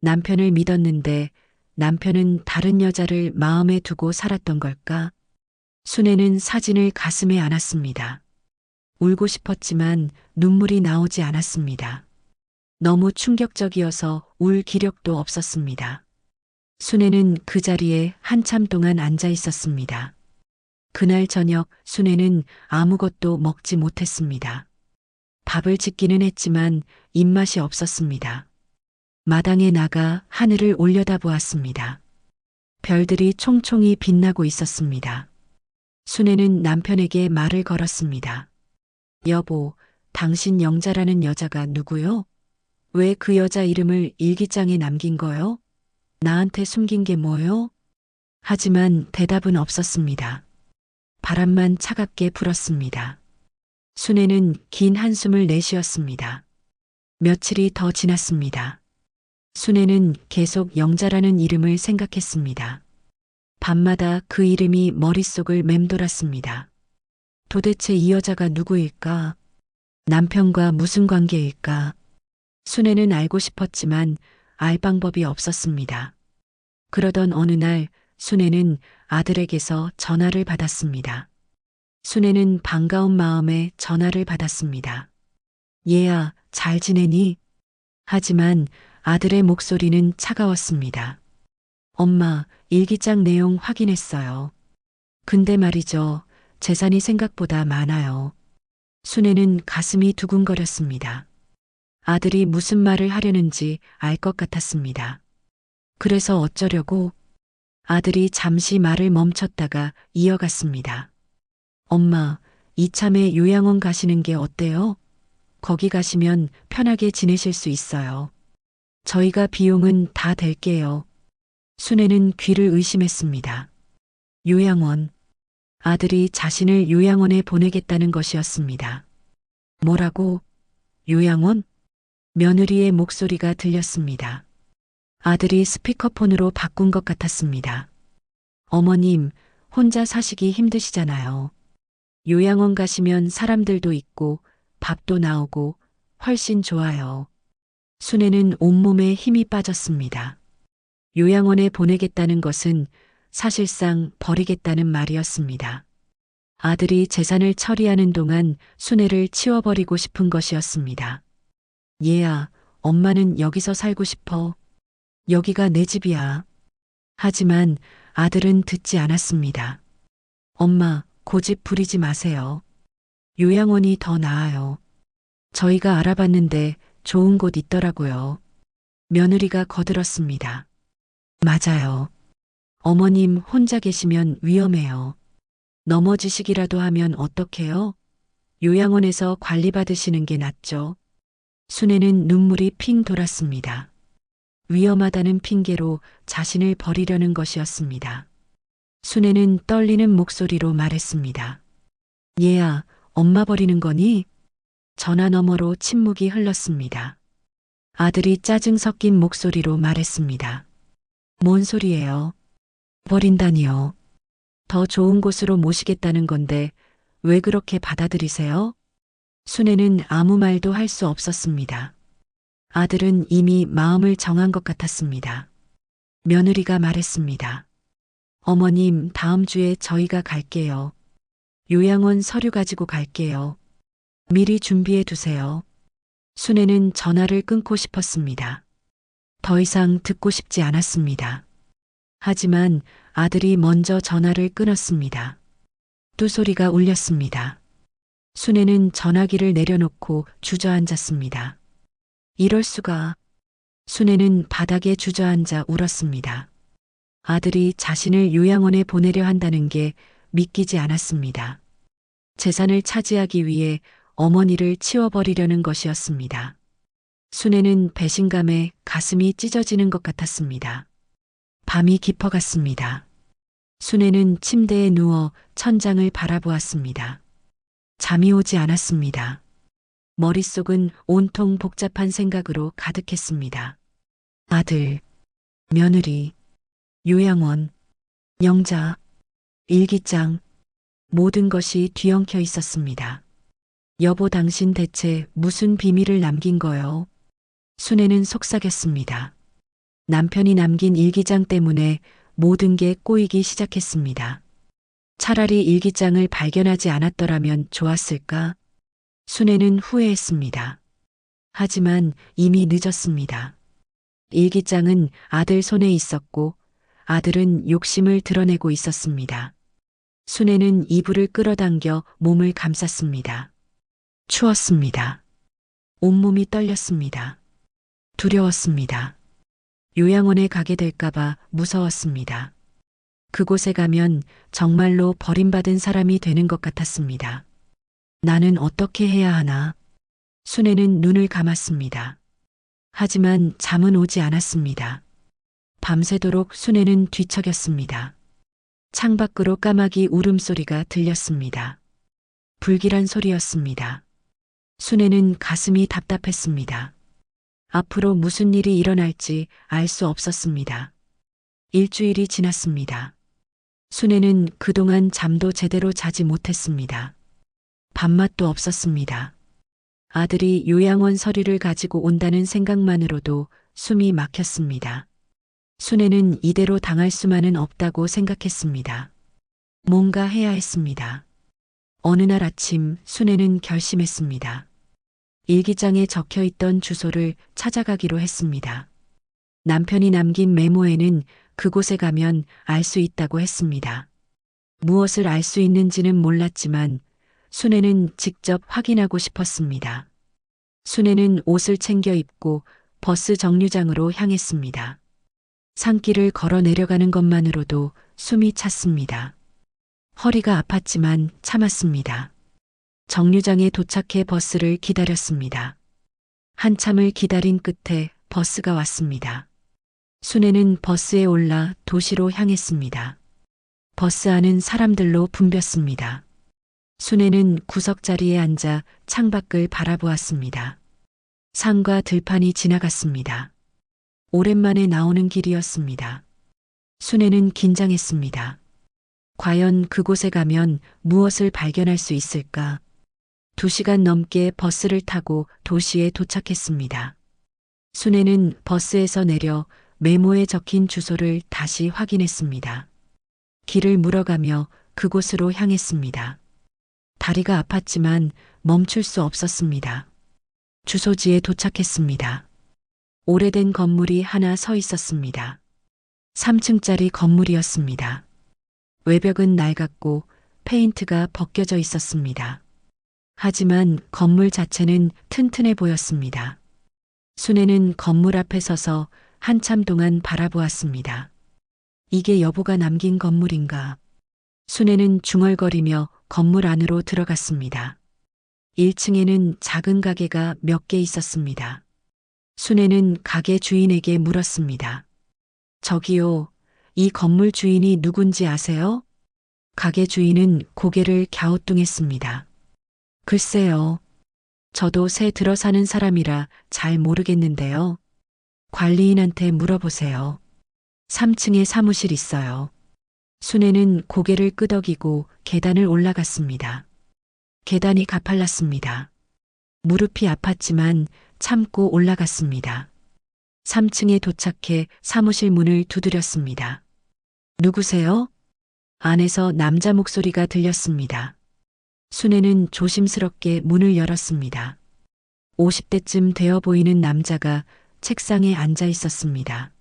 남편을 믿었는데 남편은 다른 여자를 마음에 두고 살았던 걸까? 순애는 사진을 가슴에 안았습니다. 울고 싶었지만 눈물이 나오지 않았습니다. 너무 충격적이어서 울 기력도 없었습니다. 순애는 그 자리에 한참 동안 앉아 있었습니다. 그날 저녁 순애는 아무것도 먹지 못했습니다. 밥을 짓기는 했지만 입맛이 없었습니다. 마당에 나가 하늘을 올려다보았습니다. 별들이 총총히 빛나고 있었습니다. 순애는 남편에게 말을 걸었습니다. 여보, 당신 영자라는 여자가 누구요? 왜 그 여자 이름을 일기장에 남긴 거요? 나한테 숨긴 게 뭐요? 하지만 대답은 없었습니다. 바람만 차갑게 불었습니다. 순애는 긴 한숨을 내쉬었습니다. 며칠이 더 지났습니다. 순애는 계속 영자라는 이름을 생각했습니다. 밤마다 그 이름이 머릿속을 맴돌았습니다. 도대체 이 여자가 누구일까? 남편과 무슨 관계일까? 순애는 알고 싶었지만 알 방법이 없었습니다. 그러던 어느 날 순애는 아들에게서 전화를 받았습니다. 순애는 반가운 마음에 전화를 받았습니다. 얘야, 잘 지내니? 하지만 아들의 목소리는 차가웠습니다. 엄마, 일기장 내용 확인했어요. 근데 말이죠. 재산이 생각보다 많아요. 순애는 가슴이 두근거렸습니다. 아들이 무슨 말을 하려는지 알 것 같았습니다. 그래서 어쩌려고? 아들이 잠시 말을 멈췄다가 이어갔습니다. 엄마, 이참에 요양원 가시는 게 어때요? 거기 가시면 편하게 지내실 수 있어요. 저희가 비용은 다 댈게요. 순애는 귀를 의심했습니다. 요양원. 아들이 자신을 요양원에 보내겠다는 것이었습니다. 뭐라고? 요양원? 며느리의 목소리가 들렸습니다. 아들이 스피커폰으로 바꾼 것 같았습니다. 어머님, 혼자 사시기 힘드시잖아요. 요양원 가시면 사람들도 있고 밥도 나오고 훨씬 좋아요. 순애는 온몸에 힘이 빠졌습니다. 요양원에 보내겠다는 것은 사실상 버리겠다는 말이었습니다. 아들이 재산을 처리하는 동안 순애를 치워버리고 싶은 것이었습니다. 얘야, 엄마는 여기서 살고 싶어. 여기가 내 집이야. 하지만 아들은 듣지 않았습니다. 엄마, 고집 부리지 마세요. 요양원이 더 나아요. 저희가 알아봤는데 좋은 곳 있더라고요. 며느리가 거들었습니다. 맞아요. 어머님 혼자 계시면 위험해요. 넘어지시기라도 하면 어떡해요? 요양원에서 관리받으시는 게 낫죠. 순애는 눈물이 핑 돌았습니다. 위험하다는 핑계로 자신을 버리려는 것이었습니다. 순애는 떨리는 목소리로 말했습니다. 얘야, 엄마 버리는 거니? 전화 너머로 침묵이 흘렀습니다. 아들이 짜증 섞인 목소리로 말했습니다. 뭔 소리예요? 버린다니요. 더 좋은 곳으로 모시겠다는 건데 왜 그렇게 받아들이세요? 순애는 아무 말도 할 수 없었습니다. 아들은 이미 마음을 정한 것 같았습니다. 며느리가 말했습니다. 어머님, 다음 주에 저희가 갈게요. 요양원 서류 가지고 갈게요. 미리 준비해 두세요. 순애는 전화를 끊고 싶었습니다. 더 이상 듣고 싶지 않았습니다. 하지만 아들이 먼저 전화를 끊었습니다. 뚜소리가 울렸습니다. 순애는 전화기를 내려놓고 주저앉았습니다. 이럴 수가. 순애는 바닥에 주저앉아 울었습니다. 아들이 자신을 요양원에 보내려 한다는 게 믿기지 않았습니다. 재산을 차지하기 위해 어머니를 치워버리려는 것이었습니다. 순애는 배신감에 가슴이 찢어지는 것 같았습니다. 밤이 깊어갔습니다. 순애는 침대에 누워 천장을 바라보았습니다. 잠이 오지 않았습니다. 머릿속은 온통 복잡한 생각으로 가득했습니다. 아들, 며느리, 요양원, 영자, 일기장, 모든 것이 뒤엉켜 있었습니다. 여보, 당신 대체 무슨 비밀을 남긴 거요? 순애는 속삭였습니다. 남편이 남긴 일기장 때문에 모든 게 꼬이기 시작했습니다. 차라리 일기장을 발견하지 않았더라면 좋았을까? 순애는 후회했습니다. 하지만 이미 늦었습니다. 일기장은 아들 손에 있었고 아들은 욕심을 드러내고 있었습니다. 순애는 이불을 끌어당겨 몸을 감쌌습니다. 추웠습니다. 온몸이 떨렸습니다. 두려웠습니다. 요양원에 가게 될까봐 무서웠습니다. 그곳에 가면 정말로 버림받은 사람이 되는 것 같았습니다. 나는 어떻게 해야 하나? 순애는 눈을 감았습니다. 하지만 잠은 오지 않았습니다. 밤새도록 순애는 뒤척였습니다. 창밖으로 까마귀 울음소리가 들렸습니다. 불길한 소리였습니다. 순애는 가슴이 답답했습니다. 앞으로 무슨 일이 일어날지 알 수 없었습니다. 일주일이 지났습니다. 순애는 그동안 잠도 제대로 자지 못했습니다. 밥맛도 없었습니다. 아들이 요양원 서류를 가지고 온다는 생각만으로도 숨이 막혔습니다. 순애는 이대로 당할 수만은 없다고 생각했습니다. 뭔가 해야 했습니다. 어느 날 아침 순애는 결심했습니다. 일기장에 적혀 있던 주소를 찾아가기로 했습니다. 남편이 남긴 메모에는 그곳에 가면 알 수 있다고 했습니다. 무엇을 알 수 있는지는 몰랐지만 순애는 직접 확인하고 싶었습니다. 순애는 옷을 챙겨 입고 버스 정류장으로 향했습니다. 산길을 걸어 내려가는 것만으로도 숨이 찼습니다. 허리가 아팠지만 참았습니다. 정류장에 도착해 버스를 기다렸습니다. 한참을 기다린 끝에 버스가 왔습니다. 순애는 버스에 올라 도시로 향했습니다. 버스 안은 사람들로 붐볐습니다. 순애는 구석자리에 앉아 창밖을 바라보았습니다. 산과 들판이 지나갔습니다. 오랜만에 나오는 길이었습니다. 순애는 긴장했습니다. 과연 그곳에 가면 무엇을 발견할 수 있을까? 2시간 넘게 버스를 타고 도시에 도착했습니다. 순애는 버스에서 내려 메모에 적힌 주소를 다시 확인했습니다. 길을 물어가며 그곳으로 향했습니다. 다리가 아팠지만 멈출 수 없었습니다. 주소지에 도착했습니다. 오래된 건물이 하나 서 있었습니다. 3층짜리 건물이었습니다. 외벽은 낡았고 페인트가 벗겨져 있었습니다. 하지만 건물 자체는 튼튼해 보였습니다. 순애는 건물 앞에 서서 한참 동안 바라보았습니다. 이게 여보가 남긴 건물인가? 순애는 중얼거리며 건물 안으로 들어갔습니다. 1층에는 작은 가게가 몇 개 있었습니다. 순애는 가게 주인에게 물었습니다. 저기요, 이 건물 주인이 누군지 아세요? 가게 주인은 고개를 갸우뚱했습니다. 글쎄요. 저도 새 들어 사는 사람이라 잘 모르겠는데요. 관리인한테 물어보세요. 3층에 사무실 있어요. 순애는 고개를 끄덕이고 계단을 올라갔습니다. 계단이 가팔랐습니다. 무릎이 아팠지만 참고 올라갔습니다. 3층에 도착해 사무실 문을 두드렸습니다. 누구세요? 안에서 남자 목소리가 들렸습니다. 순애는 조심스럽게 문을 열었습니다. 50대쯤 되어 보이는 남자가 책상에 앉아 있었습니다.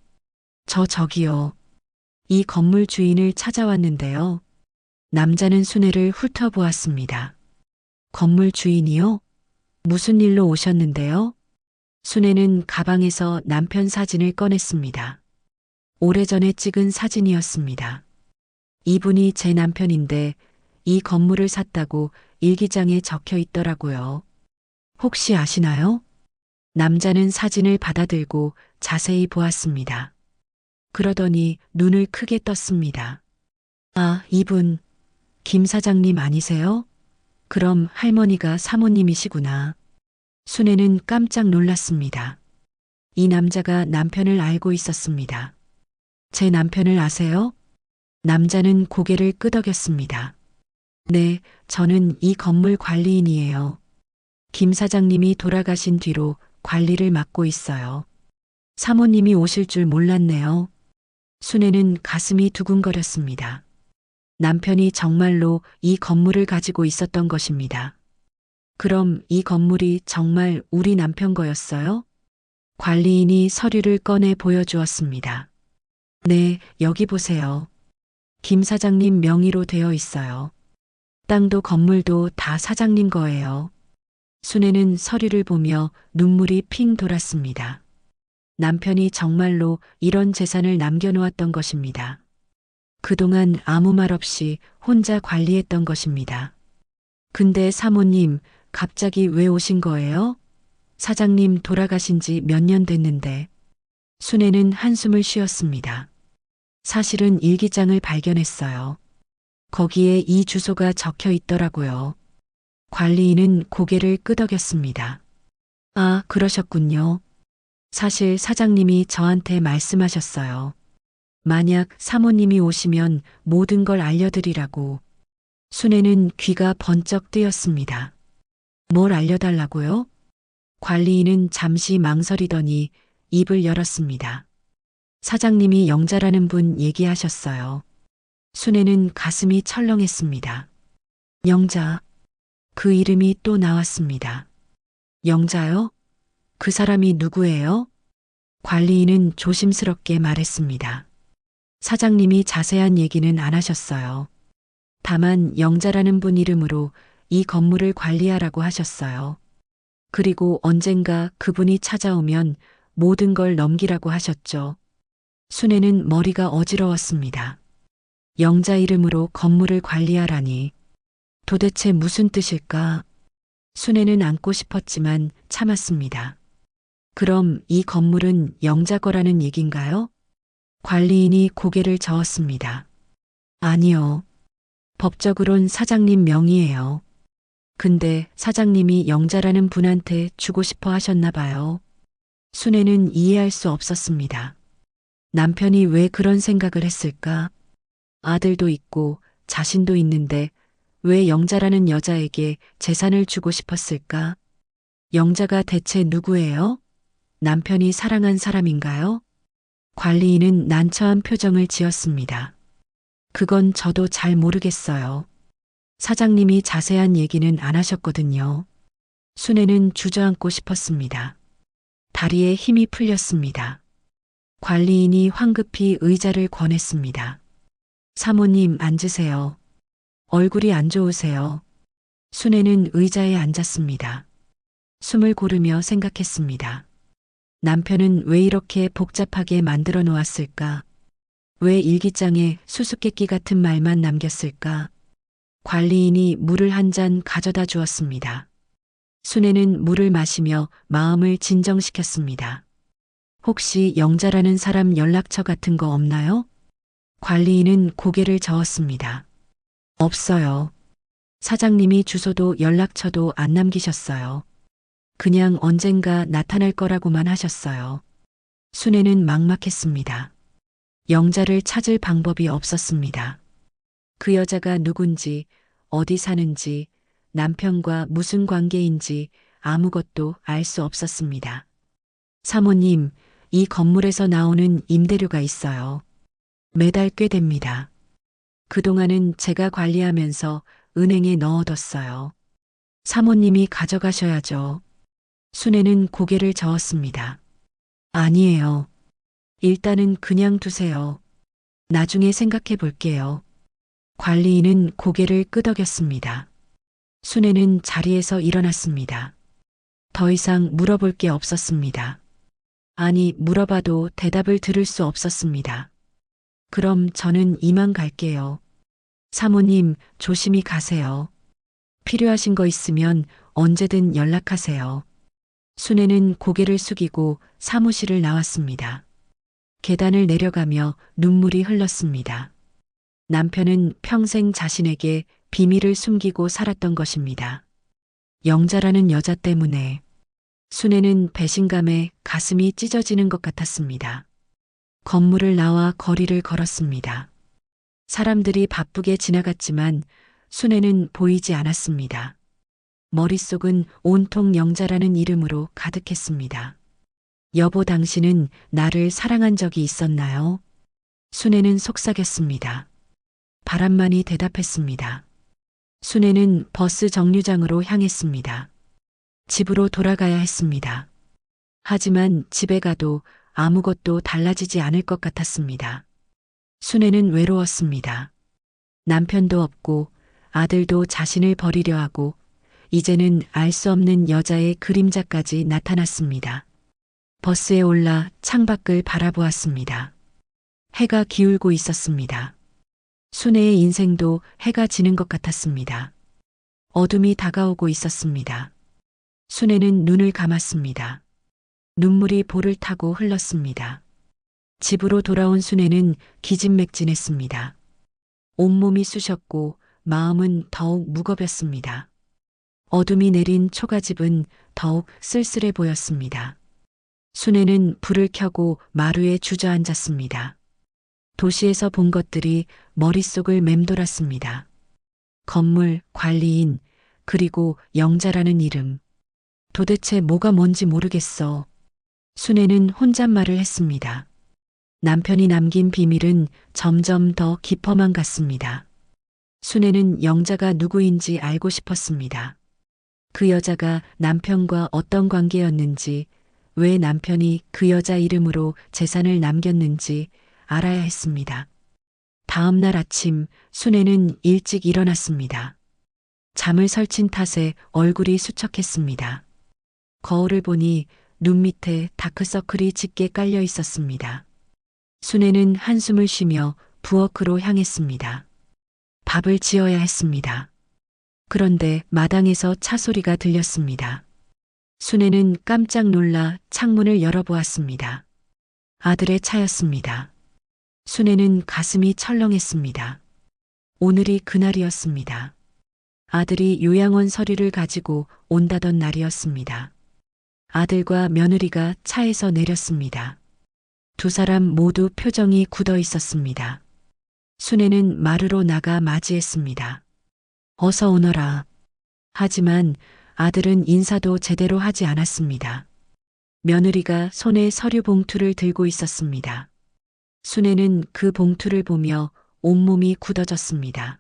저기요. 이 건물 주인을 찾아왔는데요. 남자는 순애를 훑어보았습니다. 건물 주인이요? 무슨 일로 오셨는데요? 순애는 가방에서 남편 사진을 꺼냈습니다. 오래전에 찍은 사진이었습니다. 이분이 제 남편인데 이 건물을 샀다고 일기장에 적혀 있더라고요. 혹시 아시나요? 남자는 사진을 받아들고 자세히 보았습니다. 그러더니 눈을 크게 떴습니다. 아, 이분, 김 사장님 아니세요? 그럼 할머니가 사모님이시구나. 순애는 깜짝 놀랐습니다. 이 남자가 남편을 알고 있었습니다. 제 남편을 아세요? 남자는 고개를 끄덕였습니다. 네, 저는 이 건물 관리인이에요. 김 사장님이 돌아가신 뒤로 관리를 맡고 있어요. 사모님이 오실 줄 몰랐네요. 순애는 가슴이 두근거렸습니다. 남편이 정말로 이 건물을 가지고 있었던 것입니다. 그럼 이 건물이 정말 우리 남편 거였어요? 관리인이 서류를 꺼내 보여주었습니다. 네, 여기 보세요. 김 사장님 명의로 되어 있어요. 땅도 건물도 다 사장님 거예요. 순애는 서류를 보며 눈물이 핑 돌았습니다. 남편이 정말로 이런 재산을 남겨놓았던 것입니다. 그동안 아무 말 없이 혼자 관리했던 것입니다. 근데 사모님, 갑자기 왜 오신 거예요? 사장님 돌아가신 지 몇 년 됐는데. 순애는 한숨을 쉬었습니다. 사실은 일기장을 발견했어요. 거기에 이 주소가 적혀 있더라고요. 관리인은 고개를 끄덕였습니다. 아, 그러셨군요. 사실 사장님이 저한테 말씀하셨어요. 만약 사모님이 오시면 모든 걸 알려드리라고. 순애는 귀가 번쩍 뜨였습니다. 뭘 알려달라고요? 관리인은 잠시 망설이더니 입을 열었습니다. 사장님이 영자라는 분 얘기하셨어요. 순애는 가슴이 철렁했습니다. 영자. 그 이름이 또 나왔습니다. 영자요? 그 사람이 누구예요? 관리인은 조심스럽게 말했습니다. 사장님이 자세한 얘기는 안 하셨어요. 다만 영자라는 분 이름으로 이 건물을 관리하라고 하셨어요. 그리고 언젠가 그분이 찾아오면 모든 걸 넘기라고 하셨죠. 순애는 머리가 어지러웠습니다. 영자 이름으로 건물을 관리하라니. 도대체 무슨 뜻일까? 순애는 안고 싶었지만 참았습니다. 그럼 이 건물은 영자 거라는 얘긴가요? 관리인이 고개를 저었습니다. 아니요. 법적으론 사장님 명의예요. 근데 사장님이 영자라는 분한테 주고 싶어 하셨나 봐요. 순애는 이해할 수 없었습니다. 남편이 왜 그런 생각을 했을까? 아들도 있고 자신도 있는데 왜 영자라는 여자에게 재산을 주고 싶었을까? 영자가 대체 누구예요? 남편이 사랑한 사람인가요? 관리인은 난처한 표정을 지었습니다. 그건 저도 잘 모르겠어요. 사장님이 자세한 얘기는 안 하셨거든요. 순애는 주저앉고 싶었습니다. 다리에 힘이 풀렸습니다. 관리인이 황급히 의자를 권했습니다. 사모님 앉으세요. 얼굴이 안 좋으세요. 순애는 의자에 앉았습니다. 숨을 고르며 생각했습니다. 남편은 왜 이렇게 복잡하게 만들어 놓았을까? 왜 일기장에 수수께끼 같은 말만 남겼을까? 관리인이 물을 한 잔 가져다 주었습니다. 순애는 물을 마시며 마음을 진정시켰습니다. 혹시 영자라는 사람 연락처 같은 거 없나요? 관리인은 고개를 저었습니다. 없어요. 사장님이 주소도 연락처도 안 남기셨어요. 그냥 언젠가 나타날 거라고만 하셨어요. 순애는 막막했습니다. 영자를 찾을 방법이 없었습니다. 그 여자가 누군지, 어디 사는지, 남편과 무슨 관계인지 아무것도 알 수 없었습니다. 사모님, 이 건물에서 나오는 임대료가 있어요. 매달 꽤 됩니다. 그동안은 제가 관리하면서 은행에 넣어뒀어요. 사모님이 가져가셔야죠. 순애는 고개를 저었습니다. 아니에요. 일단은 그냥 두세요. 나중에 생각해 볼게요. 관리인은 고개를 끄덕였습니다. 순애는 자리에서 일어났습니다. 더 이상 물어볼 게 없었습니다. 아니, 물어봐도 대답을 들을 수 없었습니다. 그럼 저는 이만 갈게요. 사모님, 조심히 가세요. 필요하신 거 있으면 언제든 연락하세요. 순애는 고개를 숙이고 사무실을 나왔습니다. 계단을 내려가며 눈물이 흘렀습니다. 남편은 평생 자신에게 비밀을 숨기고 살았던 것입니다. 영자라는 여자 때문에 순애는 배신감에 가슴이 찢어지는 것 같았습니다. 건물을 나와 거리를 걸었습니다. 사람들이 바쁘게 지나갔지만 순애는 보이지 않았습니다. 머릿속은 온통 영자라는 이름으로 가득했습니다. 여보, 당신은 나를 사랑한 적이 있었나요? 순애는 속삭였습니다. 바람만이 대답했습니다. 순애는 버스 정류장으로 향했습니다. 집으로 돌아가야 했습니다. 하지만 집에 가도 아무것도 달라지지 않을 것 같았습니다. 순애는 외로웠습니다. 남편도 없고 아들도 자신을 버리려 하고 이제는 알 수 없는 여자의 그림자까지 나타났습니다. 버스에 올라 창밖을 바라보았습니다. 해가 기울고 있었습니다. 순애의 인생도 해가 지는 것 같았습니다. 어둠이 다가오고 있었습니다. 순애는 눈을 감았습니다. 눈물이 볼을 타고 흘렀습니다. 집으로 돌아온 순애는 기진맥진했습니다. 온몸이 쑤셨고 마음은 더욱 무겁였습니다. 어둠이 내린 초가집은 더욱 쓸쓸해 보였습니다. 순애는 불을 켜고 마루에 주저앉았습니다. 도시에서 본 것들이 머릿속을 맴돌았습니다. 건물, 관리인, 그리고 영자라는 이름. 도대체 뭐가 뭔지 모르겠어. 순애는 혼잣말을 했습니다. 남편이 남긴 비밀은 점점 더 깊어만 갔습니다. 순애는 영자가 누구인지 알고 싶었습니다. 그 여자가 남편과 어떤 관계였는지, 왜 남편이 그 여자 이름으로 재산을 남겼는지 알아야 했습니다. 다음 날 아침 순애는 일찍 일어났습니다. 잠을 설친 탓에 얼굴이 수척했습니다. 거울을 보니 눈 밑에 다크서클이 짙게 깔려 있었습니다. 순애는 한숨을 쉬며 부엌으로 향했습니다. 밥을 지어야 했습니다. 그런데 마당에서 차 소리가 들렸습니다. 순애는 깜짝 놀라 창문을 열어보았습니다. 아들의 차였습니다. 순애는 가슴이 철렁했습니다. 오늘이 그날이었습니다. 아들이 요양원 서류를 가지고 온다던 날이었습니다. 아들과 며느리가 차에서 내렸습니다. 두 사람 모두 표정이 굳어 있었습니다. 순애는 마루로 나가 맞이했습니다. 어서 오너라. 하지만 아들은 인사도 제대로 하지 않았습니다. 며느리가 손에 서류 봉투를 들고 있었습니다. 순애는 그 봉투를 보며 온몸이 굳어졌습니다.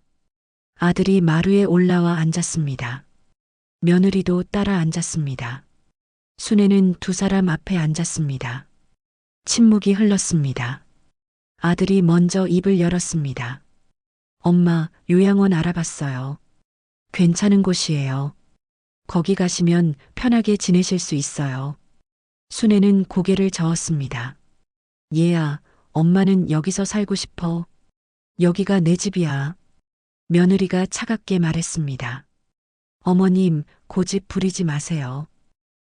아들이 마루에 올라와 앉았습니다. 며느리도 따라 앉았습니다. 순애는 두 사람 앞에 앉았습니다. 침묵이 흘렀습니다. 아들이 먼저 입을 열었습니다. 엄마, 요양원 알아봤어요. 괜찮은 곳이에요. 거기 가시면 편하게 지내실 수 있어요. 순애는 고개를 저었습니다. 얘야, 엄마는 여기서 살고 싶어. 여기가 내 집이야. 며느리가 차갑게 말했습니다. 어머님, 고집 부리지 마세요.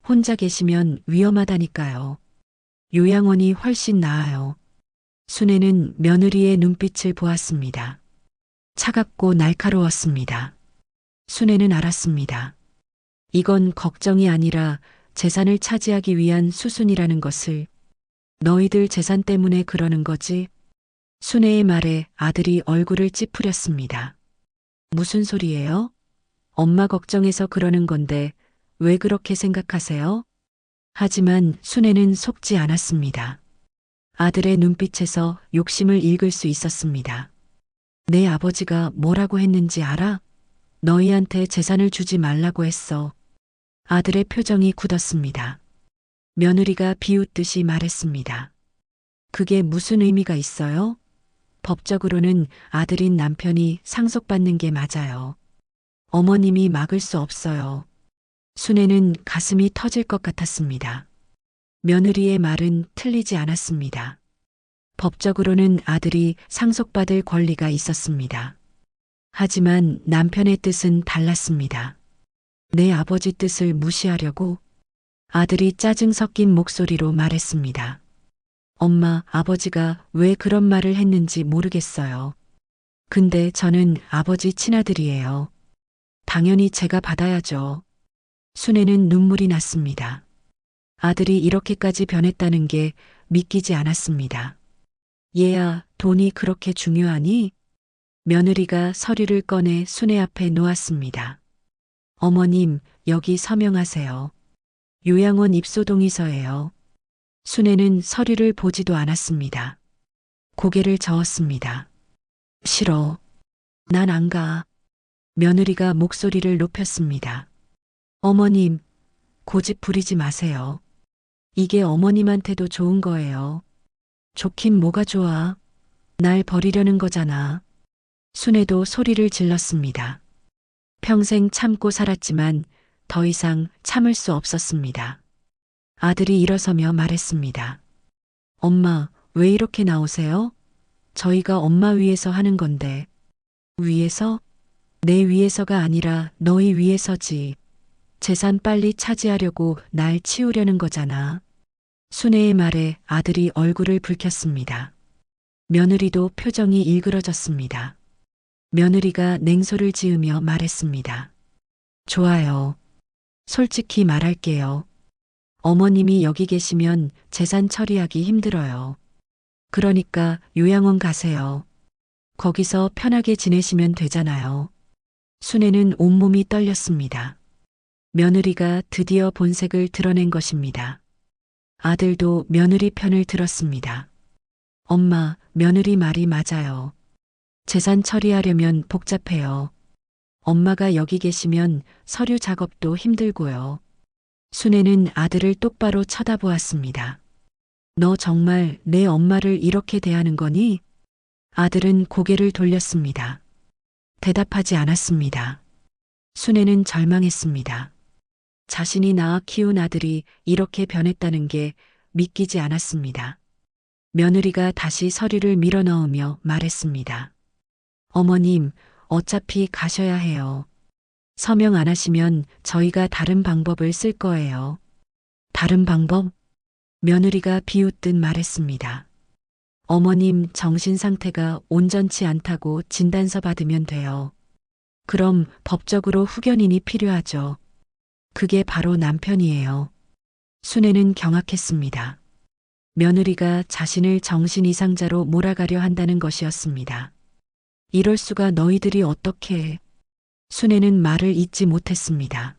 혼자 계시면 위험하다니까요. 요양원이 훨씬 나아요. 순애는 며느리의 눈빛을 보았습니다. 차갑고 날카로웠습니다. 순애는 알았습니다. 이건 걱정이 아니라 재산을 차지하기 위한 수순이라는 것을. 너희들 재산 때문에 그러는 거지? 순애의 말에 아들이 얼굴을 찌푸렸습니다. 무슨 소리예요? 엄마 걱정해서 그러는 건데 왜 그렇게 생각하세요? 하지만 순애는 속지 않았습니다. 아들의 눈빛에서 욕심을 읽을 수 있었습니다. 내 아버지가 뭐라고 했는지 알아? 너희한테 재산을 주지 말라고 했어. 아들의 표정이 굳었습니다. 며느리가 비웃듯이 말했습니다. 그게 무슨 의미가 있어요? 법적으로는 아들인 남편이 상속받는 게 맞아요. 어머님이 막을 수 없어요. 순애는 가슴이 터질 것 같았습니다. 며느리의 말은 틀리지 않았습니다. 법적으로는 아들이 상속받을 권리가 있었습니다. 하지만 남편의 뜻은 달랐습니다. 내 아버지 뜻을 무시하려고? 아들이 짜증 섞인 목소리로 말했습니다. 엄마, 아버지가 왜 그런 말을 했는지 모르겠어요. 근데 저는 아버지 친아들이에요. 당연히 제가 받아야죠. 순애는 눈물이 났습니다. 아들이 이렇게까지 변했다는 게 믿기지 않았습니다. 얘야, 돈이 그렇게 중요하니? 며느리가 서류를 꺼내 순애 앞에 놓았습니다. 어머님, 여기 서명하세요. 요양원 입소 동의서예요. 순애는 서류를 보지도 않았습니다. 고개를 저었습니다. 싫어. 난 안 가. 며느리가 목소리를 높였습니다. 어머님, 고집 부리지 마세요. 이게 어머님한테도 좋은 거예요. 좋긴 뭐가 좋아. 날 버리려는 거잖아. 순애도 소리를 질렀습니다. 평생 참고 살았지만 더 이상 참을 수 없었습니다. 아들이 일어서며 말했습니다. 엄마, 왜 이렇게 나오세요? 저희가 엄마 위해서 하는 건데. 위해서? 내 위해서가 아니라 너희 위해서지. 재산 빨리 차지하려고 날 치우려는 거잖아. 순애의 말에 아들이 얼굴을 붉혔습니다. 며느리도 표정이 일그러졌습니다. 며느리가 냉소를 지으며 말했습니다. 좋아요. 솔직히 말할게요. 어머님이 여기 계시면 재산 처리하기 힘들어요. 그러니까 요양원 가세요. 거기서 편하게 지내시면 되잖아요. 순애는 온몸이 떨렸습니다. 며느리가 드디어 본색을 드러낸 것입니다. 아들도 며느리 편을 들었습니다. 엄마, 며느리 말이 맞아요. 재산 처리하려면 복잡해요. 엄마가 여기 계시면 서류 작업도 힘들고요. 순애는 아들을 똑바로 쳐다보았습니다. 너 정말 내 엄마를 이렇게 대하는 거니? 아들은 고개를 돌렸습니다. 대답하지 않았습니다. 순애는 절망했습니다. 자신이 낳아 키운 아들이 이렇게 변했다는 게 믿기지 않았습니다. 며느리가 다시 서류를 밀어넣으며 말했습니다. 어머님, 어차피 가셔야 해요. 서명 안 하시면 저희가 다른 방법을 쓸 거예요. 다른 방법? 며느리가 비웃듯 말했습니다. 어머님 정신 상태가 온전치 않다고 진단서 받으면 돼요. 그럼 법적으로 후견인이 필요하죠. 그게 바로 남편이에요. 순애는 경악했습니다. 며느리가 자신을 정신 이상자로 몰아가려 한다는 것이었습니다. 이럴 수가 너희들이 어떻게 해. 순애는 말을 잇지 못했습니다.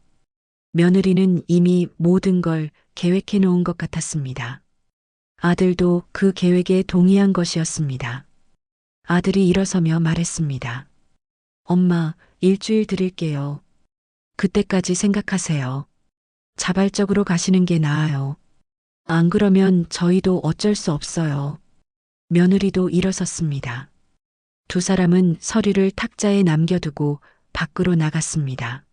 며느리는 이미 모든 걸 계획해 놓은 것 같았습니다. 아들도 그 계획에 동의한 것이었습니다. 아들이 일어서며 말했습니다. 엄마, 일주일 드릴게요. 그때까지 생각하세요. 자발적으로 가시는 게 나아요. 안 그러면 저희도 어쩔 수 없어요. 며느리도 일어섰습니다. 두 사람은 서류를 탁자에 남겨두고 밖으로 나갔습니다.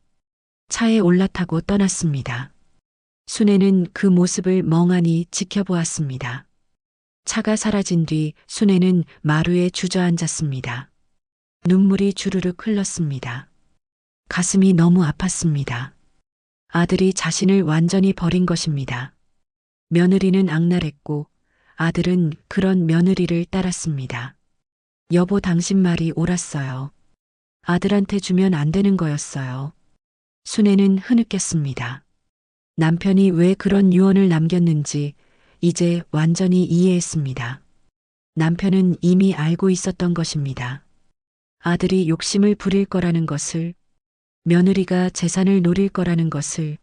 차에 올라타고 떠났습니다. 순애는 그 모습을 멍하니 지켜보았습니다. 차가 사라진 뒤 순애는 마루에 주저앉았습니다. 눈물이 주르륵 흘렀습니다. 가슴이 너무 아팠습니다. 아들이 자신을 완전히 버린 것입니다. 며느리는 악랄했고 아들은 그런 며느리를 따랐습니다. 여보, 당신 말이 옳았어요. 아들한테 주면 안 되는 거였어요. 순애는 흐느꼈습니다. 남편이 왜 그런 유언을 남겼는지 이제 완전히 이해했습니다. 남편은 이미 알고 있었던 것입니다. 아들이 욕심을 부릴 거라는 것을, 며느리가 재산을 노릴 거라는 것을.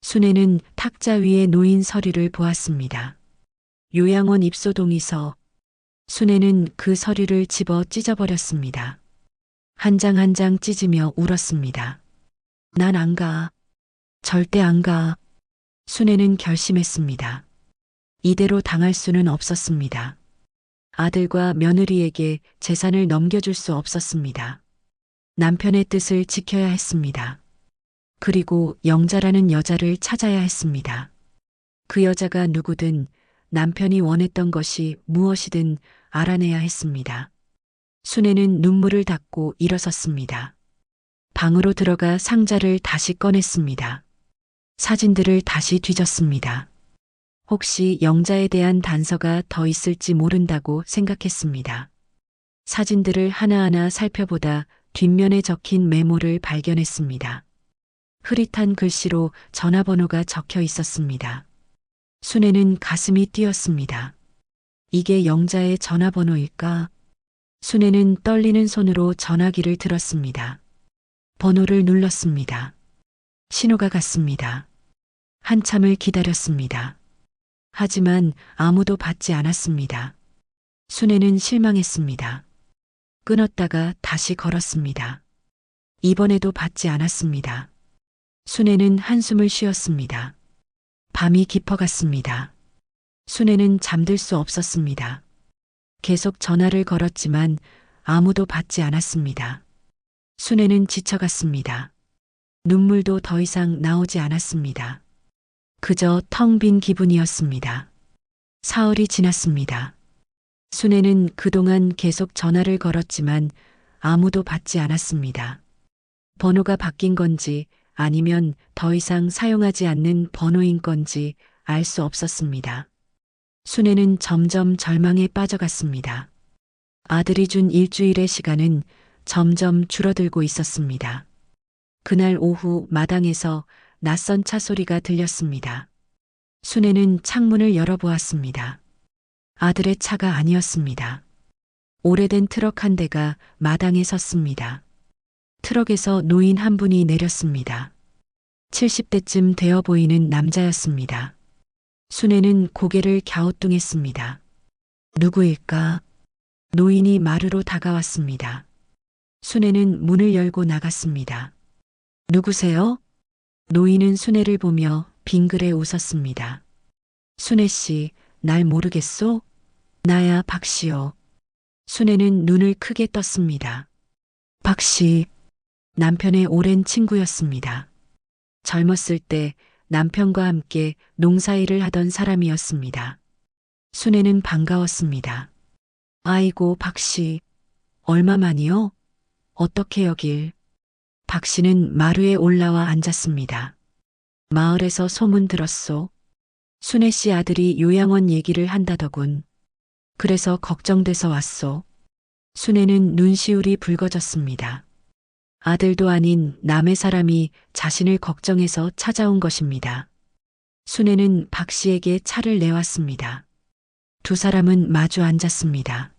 순애는 탁자 위에 놓인 서류를 보았습니다. 요양원 입소 동의서. 순애는 그 서류를 집어 찢어버렸습니다. 한 장 한 장 찢으며 울었습니다. 난 안 가. 절대 안 가. 순애는 결심했습니다. 이대로 당할 수는 없었습니다. 아들과 며느리에게 재산을 넘겨줄 수 없었습니다. 남편의 뜻을 지켜야 했습니다. 그리고 영자라는 여자를 찾아야 했습니다. 그 여자가 누구든 남편이 원했던 것이 무엇이든 알아내야 했습니다. 순애는 눈물을 닦고 일어섰습니다. 방으로 들어가 상자를 다시 꺼냈습니다. 사진들을 다시 뒤졌습니다. 혹시 영자에 대한 단서가 더 있을지 모른다고 생각했습니다. 사진들을 하나하나 살펴보다 뒷면에 적힌 메모를 발견했습니다. 흐릿한 글씨로 전화번호가 적혀 있었습니다. 순애는 가슴이 뛰었습니다. 이게 영자의 전화번호일까? 순애는 떨리는 손으로 전화기를 들었습니다. 번호를 눌렀습니다. 신호가 갔습니다. 한참을 기다렸습니다. 하지만 아무도 받지 않았습니다. 순애는 실망했습니다. 끊었다가 다시 걸었습니다. 이번에도 받지 않았습니다. 순애는 한숨을 쉬었습니다. 밤이 깊어갔습니다. 순애는 잠들 수 없었습니다. 계속 전화를 걸었지만 아무도 받지 않았습니다. 순애는 지쳐갔습니다. 눈물도 더 이상 나오지 않았습니다. 그저 텅 빈 기분이었습니다. 사흘이 지났습니다. 순애는 그동안 계속 전화를 걸었지만 아무도 받지 않았습니다. 번호가 바뀐 건지 아니면 더 이상 사용하지 않는 번호인 건지 알 수 없었습니다. 순애는 점점 절망에 빠져갔습니다. 아들이 준 일주일의 시간은 점점 줄어들고 있었습니다. 그날 오후 마당에서 낯선 차 소리가 들렸습니다. 순애는 창문을 열어보았습니다. 아들의 차가 아니었습니다. 오래된 트럭 한 대가 마당에 섰습니다. 트럭에서 노인 한 분이 내렸습니다. 70대쯤 되어 보이는 남자였습니다. 순애는 고개를 갸우뚱했습니다. 누구일까? 노인이 마루로 다가왔습니다. 순애는 문을 열고 나갔습니다. 누구세요? 노인은 순애를 보며 빙그레 웃었습니다. 순애 씨, 날 모르겠소? 나야 박씨요. 순애는 눈을 크게 떴습니다. 박씨, 남편의 오랜 친구였습니다. 젊었을 때 남편과 함께 농사일을 하던 사람이었습니다. 순애는 반가웠습니다. 아이고, 박씨, 얼마만이요? 어떻게 여길? 박씨는 마루에 올라와 앉았습니다. 마을에서 소문 들었소. 순애 씨 아들이 요양원 얘기를 한다더군. 그래서 걱정돼서 왔소. 순애는 눈시울이 붉어졌습니다. 아들도 아닌 남의 사람이 자신을 걱정해서 찾아온 것입니다. 순애는 박 씨에게 차를 내왔습니다. 두 사람은 마주 앉았습니다.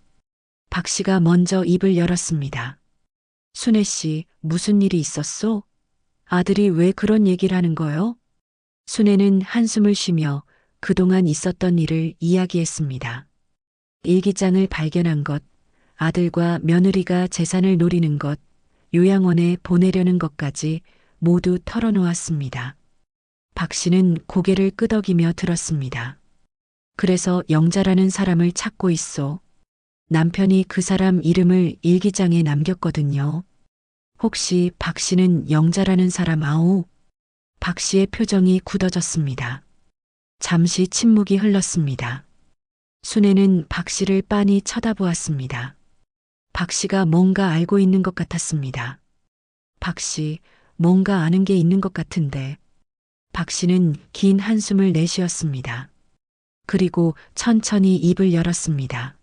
박 씨가 먼저 입을 열었습니다. 순애 씨, 무슨 일이 있었소? 아들이 왜 그런 얘기를 하는 거요? 순애는 한숨을 쉬며 그동안 있었던 일을 이야기했습니다. 일기장을 발견한 것, 아들과 며느리가 재산을 노리는 것, 요양원에 보내려는 것까지 모두 털어놓았습니다. 박 씨는 고개를 끄덕이며 들었습니다. 그래서 영자라는 사람을 찾고 있어. 남편이 그 사람 이름을 일기장에 남겼거든요. 혹시 박 씨는 영자라는 사람 아오? 박 씨의 표정이 굳어졌습니다. 잠시 침묵이 흘렀습니다. 순애는 박 씨를 빤히 쳐다보았습니다. 박 씨가 뭔가 알고 있는 것 같았습니다. 박 씨, 뭔가 아는 게 있는 것 같은데. 박 씨는 긴 한숨을 내쉬었습니다. 그리고 천천히 입을 열었습니다.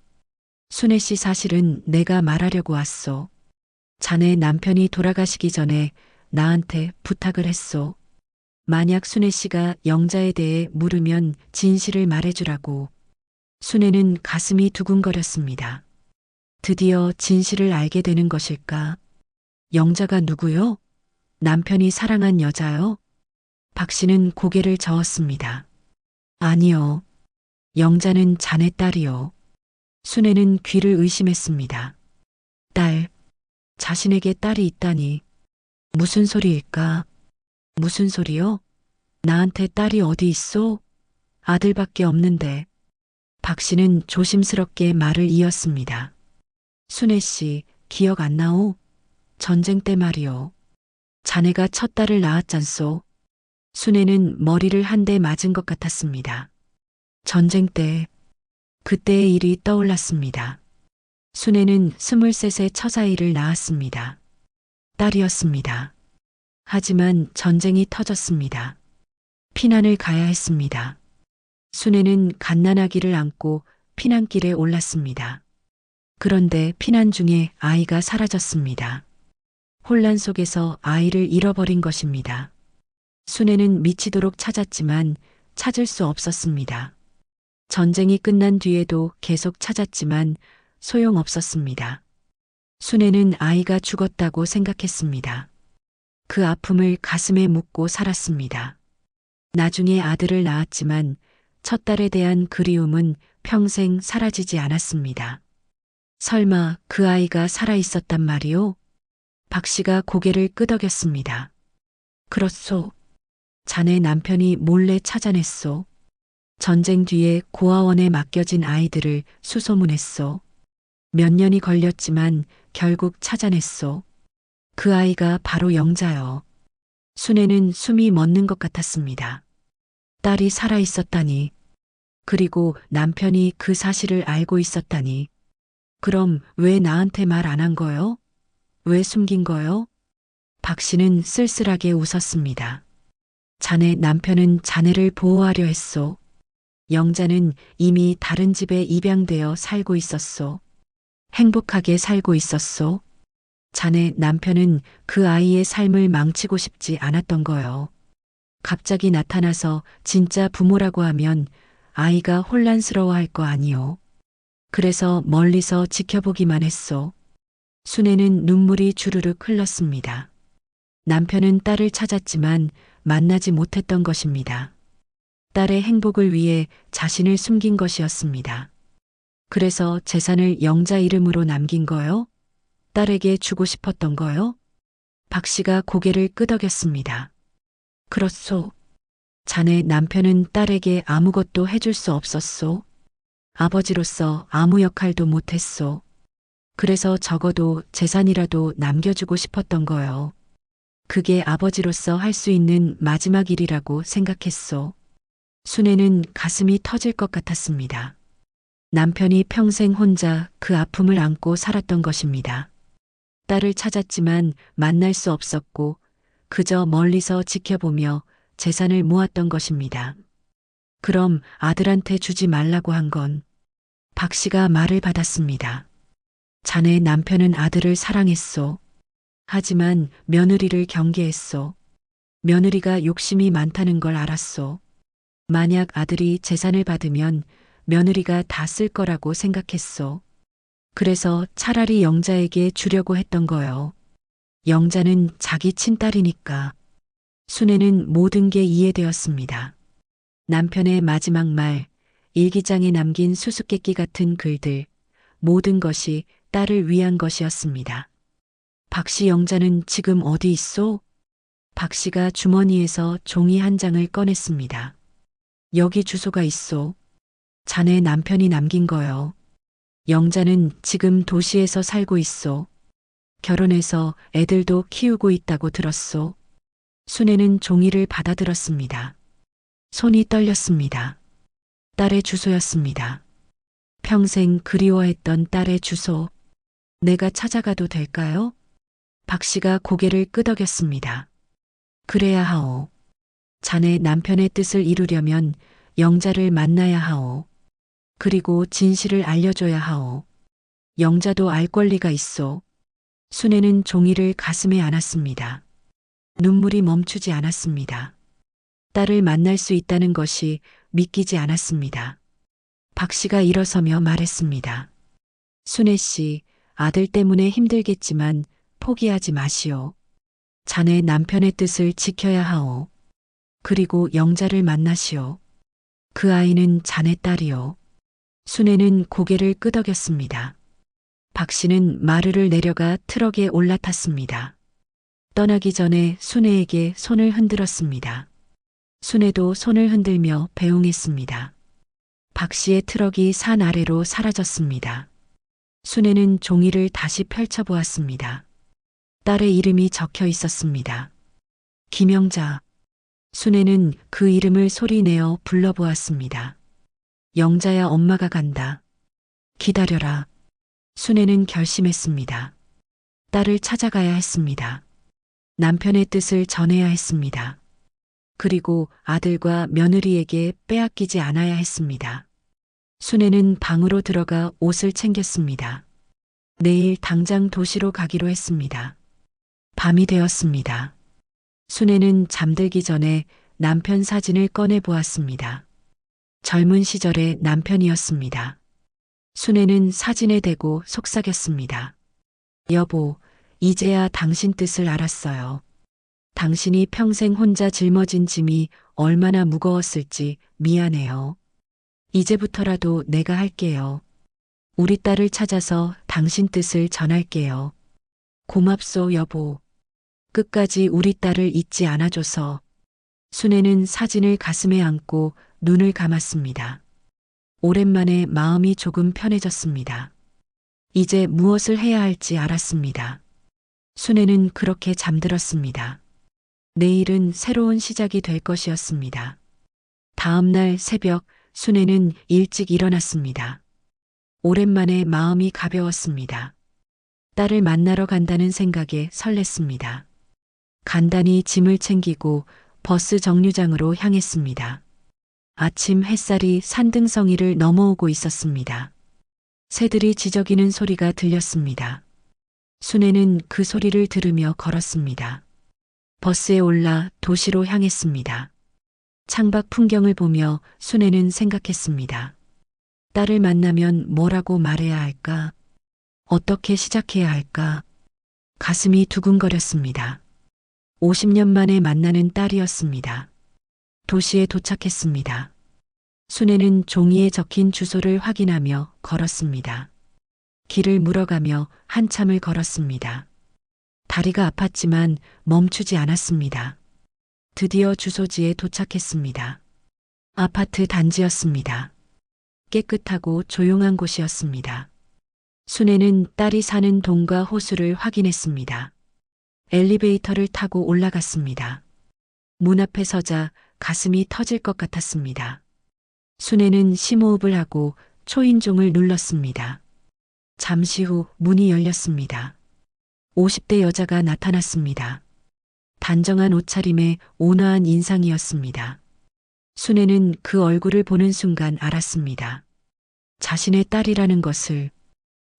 순애 씨, 사실은 내가 말하려고 왔소. 자네 남편이 돌아가시기 전에 나한테 부탁을 했소. 만약 순애 씨가 영자에 대해 물으면 진실을 말해주라고. 순애는 가슴이 두근거렸습니다. 드디어 진실을 알게 되는 것일까? 영자가 누구요? 남편이 사랑한 여자요? 박 씨는 고개를 저었습니다. 아니요. 영자는 자네 딸이요. 순애는 귀를 의심했습니다. 딸, 자신에게 딸이 있다니. 무슨 소리일까? 무슨 소리요? 나한테 딸이 어디 있어? 아들밖에 없는데. 박 씨는 조심스럽게 말을 이었습니다. 순애 씨, 기억 안 나오? 전쟁 때 말이요. 자네가 첫 딸을 낳았잖소. 순애는 머리를 한 대 맞은 것 같았습니다. 전쟁 때, 그때의 일이 떠올랐습니다. 순애는 23세 처사이를 낳았습니다. 딸이었습니다. 하지만 전쟁이 터졌습니다. 피난을 가야 했습니다. 순애는 갓난아기를 안고 피난길에 올랐습니다. 그런데 피난 중에 아이가 사라졌습니다. 혼란 속에서 아이를 잃어버린 것입니다. 순애는 미치도록 찾았지만 찾을 수 없었습니다. 전쟁이 끝난 뒤에도 계속 찾았지만 소용없었습니다. 순애는 아이가 죽었다고 생각했습니다. 그 아픔을 가슴에 묻고 살았습니다. 나중에 아들을 낳았지만 첫 딸에 대한 그리움은 평생 사라지지 않았습니다. 설마 그 아이가 살아 있었단 말이오? 박 씨가 고개를 끄덕였습니다. 그렇소. 자네 남편이 몰래 찾아냈소. 전쟁 뒤에 고아원에 맡겨진 아이들을 수소문했소. 몇 년이 걸렸지만 결국 찾아냈소. 그 아이가 바로 영자요. 순애는 숨이 멎는 것 같았습니다. 딸이 살아 있었다니. 그리고 남편이 그 사실을 알고 있었다니. 그럼 왜 나한테 말 안 한 거요? 왜 숨긴 거요? 박 씨는 쓸쓸하게 웃었습니다. 자네 남편은 자네를 보호하려 했소. 영자는 이미 다른 집에 입양되어 살고 있었소. 행복하게 살고 있었소. 자네 남편은 그 아이의 삶을 망치고 싶지 않았던 거요. 갑자기 나타나서 진짜 부모라고 하면 아이가 혼란스러워할 거 아니요. 그래서 멀리서 지켜보기만 했소. 순애는 눈물이 주르륵 흘렀습니다. 남편은 딸을 찾았지만 만나지 못했던 것입니다. 딸의 행복을 위해 자신을 숨긴 것이었습니다. 그래서 재산을 영자 이름으로 남긴 거요? 딸에게 주고 싶었던 거요? 박 씨가 고개를 끄덕였습니다. 그렇소. 자네 남편은 딸에게 아무것도 해줄 수 없었소. 아버지로서 아무 역할도 못했소. 그래서 적어도 재산이라도 남겨주고 싶었던 거요. 그게 아버지로서 할 수 있는 마지막 일이라고 생각했소. 순애는 가슴이 터질 것 같았습니다. 남편이 평생 혼자 그 아픔을 안고 살았던 것입니다. 딸을 찾았지만 만날 수 없었고 그저 멀리서 지켜보며 재산을 모았던 것입니다. 그럼 아들한테 주지 말라고 한 건? 박 씨가 말을 받았습니다. 자네 남편은 아들을 사랑했소. 하지만 며느리를 경계했소. 며느리가 욕심이 많다는 걸 알았소. 만약 아들이 재산을 받으면 며느리가 다 쓸 거라고 생각했소. 그래서 차라리 영자에게 주려고 했던 거요. 영자는 자기 친딸이니까. 순애는 모든 게 이해되었습니다. 남편의 마지막 말, 일기장에 남긴 수수께끼 같은 글들, 모든 것이 딸을 위한 것이었습니다. 박씨 영자는 지금 어디 있소? 박씨가 주머니에서 종이 한 장을 꺼냈습니다. 여기 주소가 있소. 자네 남편이 남긴 거요. 영자는 지금 도시에서 살고 있소. 결혼해서 애들도 키우고 있다고 들었소. 순애는 종이를 받아들었습니다. 손이 떨렸습니다. 딸의 주소였습니다. 평생 그리워했던 딸의 주소. 내가 찾아가도 될까요? 박 씨가 고개를 끄덕였습니다. 그래야 하오. 자네 남편의 뜻을 이루려면 영자를 만나야 하오. 그리고 진실을 알려줘야 하오. 영자도 알 권리가 있소. 순애는 종이를 가슴에 안았습니다. 눈물이 멈추지 않았습니다. 딸을 만날 수 있다는 것이 믿기지 않았습니다. 박 씨가 일어서며 말했습니다. 순애 씨, 아들 때문에 힘들겠지만 포기하지 마시오. 자네 남편의 뜻을 지켜야 하오. 그리고 영자를 만나시오. 그 아이는 자네 딸이오. 순애는 고개를 끄덕였습니다. 박 씨는 마루를 내려가 트럭에 올라탔습니다. 떠나기 전에 순애에게 손을 흔들었습니다. 순애도 손을 흔들며 배웅했습니다. 박 씨의 트럭이 산 아래로 사라졌습니다. 순애는 종이를 다시 펼쳐보았습니다. 딸의 이름이 적혀 있었습니다. 김영자. 순애는 그 이름을 소리내어 불러보았습니다. 영자야, 엄마가 간다. 기다려라. 순애는 결심했습니다. 딸을 찾아가야 했습니다. 남편의 뜻을 전해야 했습니다. 그리고 아들과 며느리에게 빼앗기지 않아야 했습니다. 순애는 방으로 들어가 옷을 챙겼습니다. 내일 당장 도시로 가기로 했습니다. 밤이 되었습니다. 순애는 잠들기 전에 남편 사진을 꺼내 보았습니다. 젊은 시절의 남편이었습니다. 순애는 사진에 대고 속삭였습니다. 여보, 이제야 당신 뜻을 알았어요. 당신이 평생 혼자 짊어진 짐이 얼마나 무거웠을지 미안해요. 이제부터라도 내가 할게요. 우리 딸을 찾아서 당신 뜻을 전할게요. 고맙소, 여보. 끝까지 우리 딸을 잊지 않아줘서. 순애는 사진을 가슴에 안고 눈을 감았습니다. 오랜만에 마음이 조금 편해졌습니다. 이제 무엇을 해야 할지 알았습니다. 순애는 그렇게 잠들었습니다. 내일은 새로운 시작이 될 것이었습니다. 다음 날 새벽 순애는 일찍 일어났습니다. 오랜만에 마음이 가벼웠습니다. 딸을 만나러 간다는 생각에 설렜습니다. 간단히 짐을 챙기고 버스 정류장으로 향했습니다. 아침 햇살이 산등성이를 넘어오고 있었습니다. 새들이 지저귀는 소리가 들렸습니다. 순애는 그 소리를 들으며 걸었습니다. 버스에 올라 도시로 향했습니다. 창밖 풍경을 보며 순애는 생각했습니다. 딸을 만나면 뭐라고 말해야 할까? 어떻게 시작해야 할까? 가슴이 두근거렸습니다. 50년 만에 만나는 딸이었습니다. 도시에 도착했습니다. 순애는 종이에 적힌 주소를 확인하며 걸었습니다. 길을 물어가며 한참을 걸었습니다. 다리가 아팠지만 멈추지 않았습니다. 드디어 주소지에 도착했습니다. 아파트 단지였습니다. 깨끗하고 조용한 곳이었습니다. 순애는 딸이 사는 동과 호수를 확인했습니다. 엘리베이터를 타고 올라갔습니다. 문 앞에 서자 가슴이 터질 것 같았습니다. 순애는 심호흡을 하고 초인종을 눌렀습니다. 잠시 후 문이 열렸습니다. 50대 여자가 나타났습니다. 단정한 옷차림에 온화한 인상이었습니다. 순애는 그 얼굴을 보는 순간 알았습니다. 자신의 딸이라는 것을.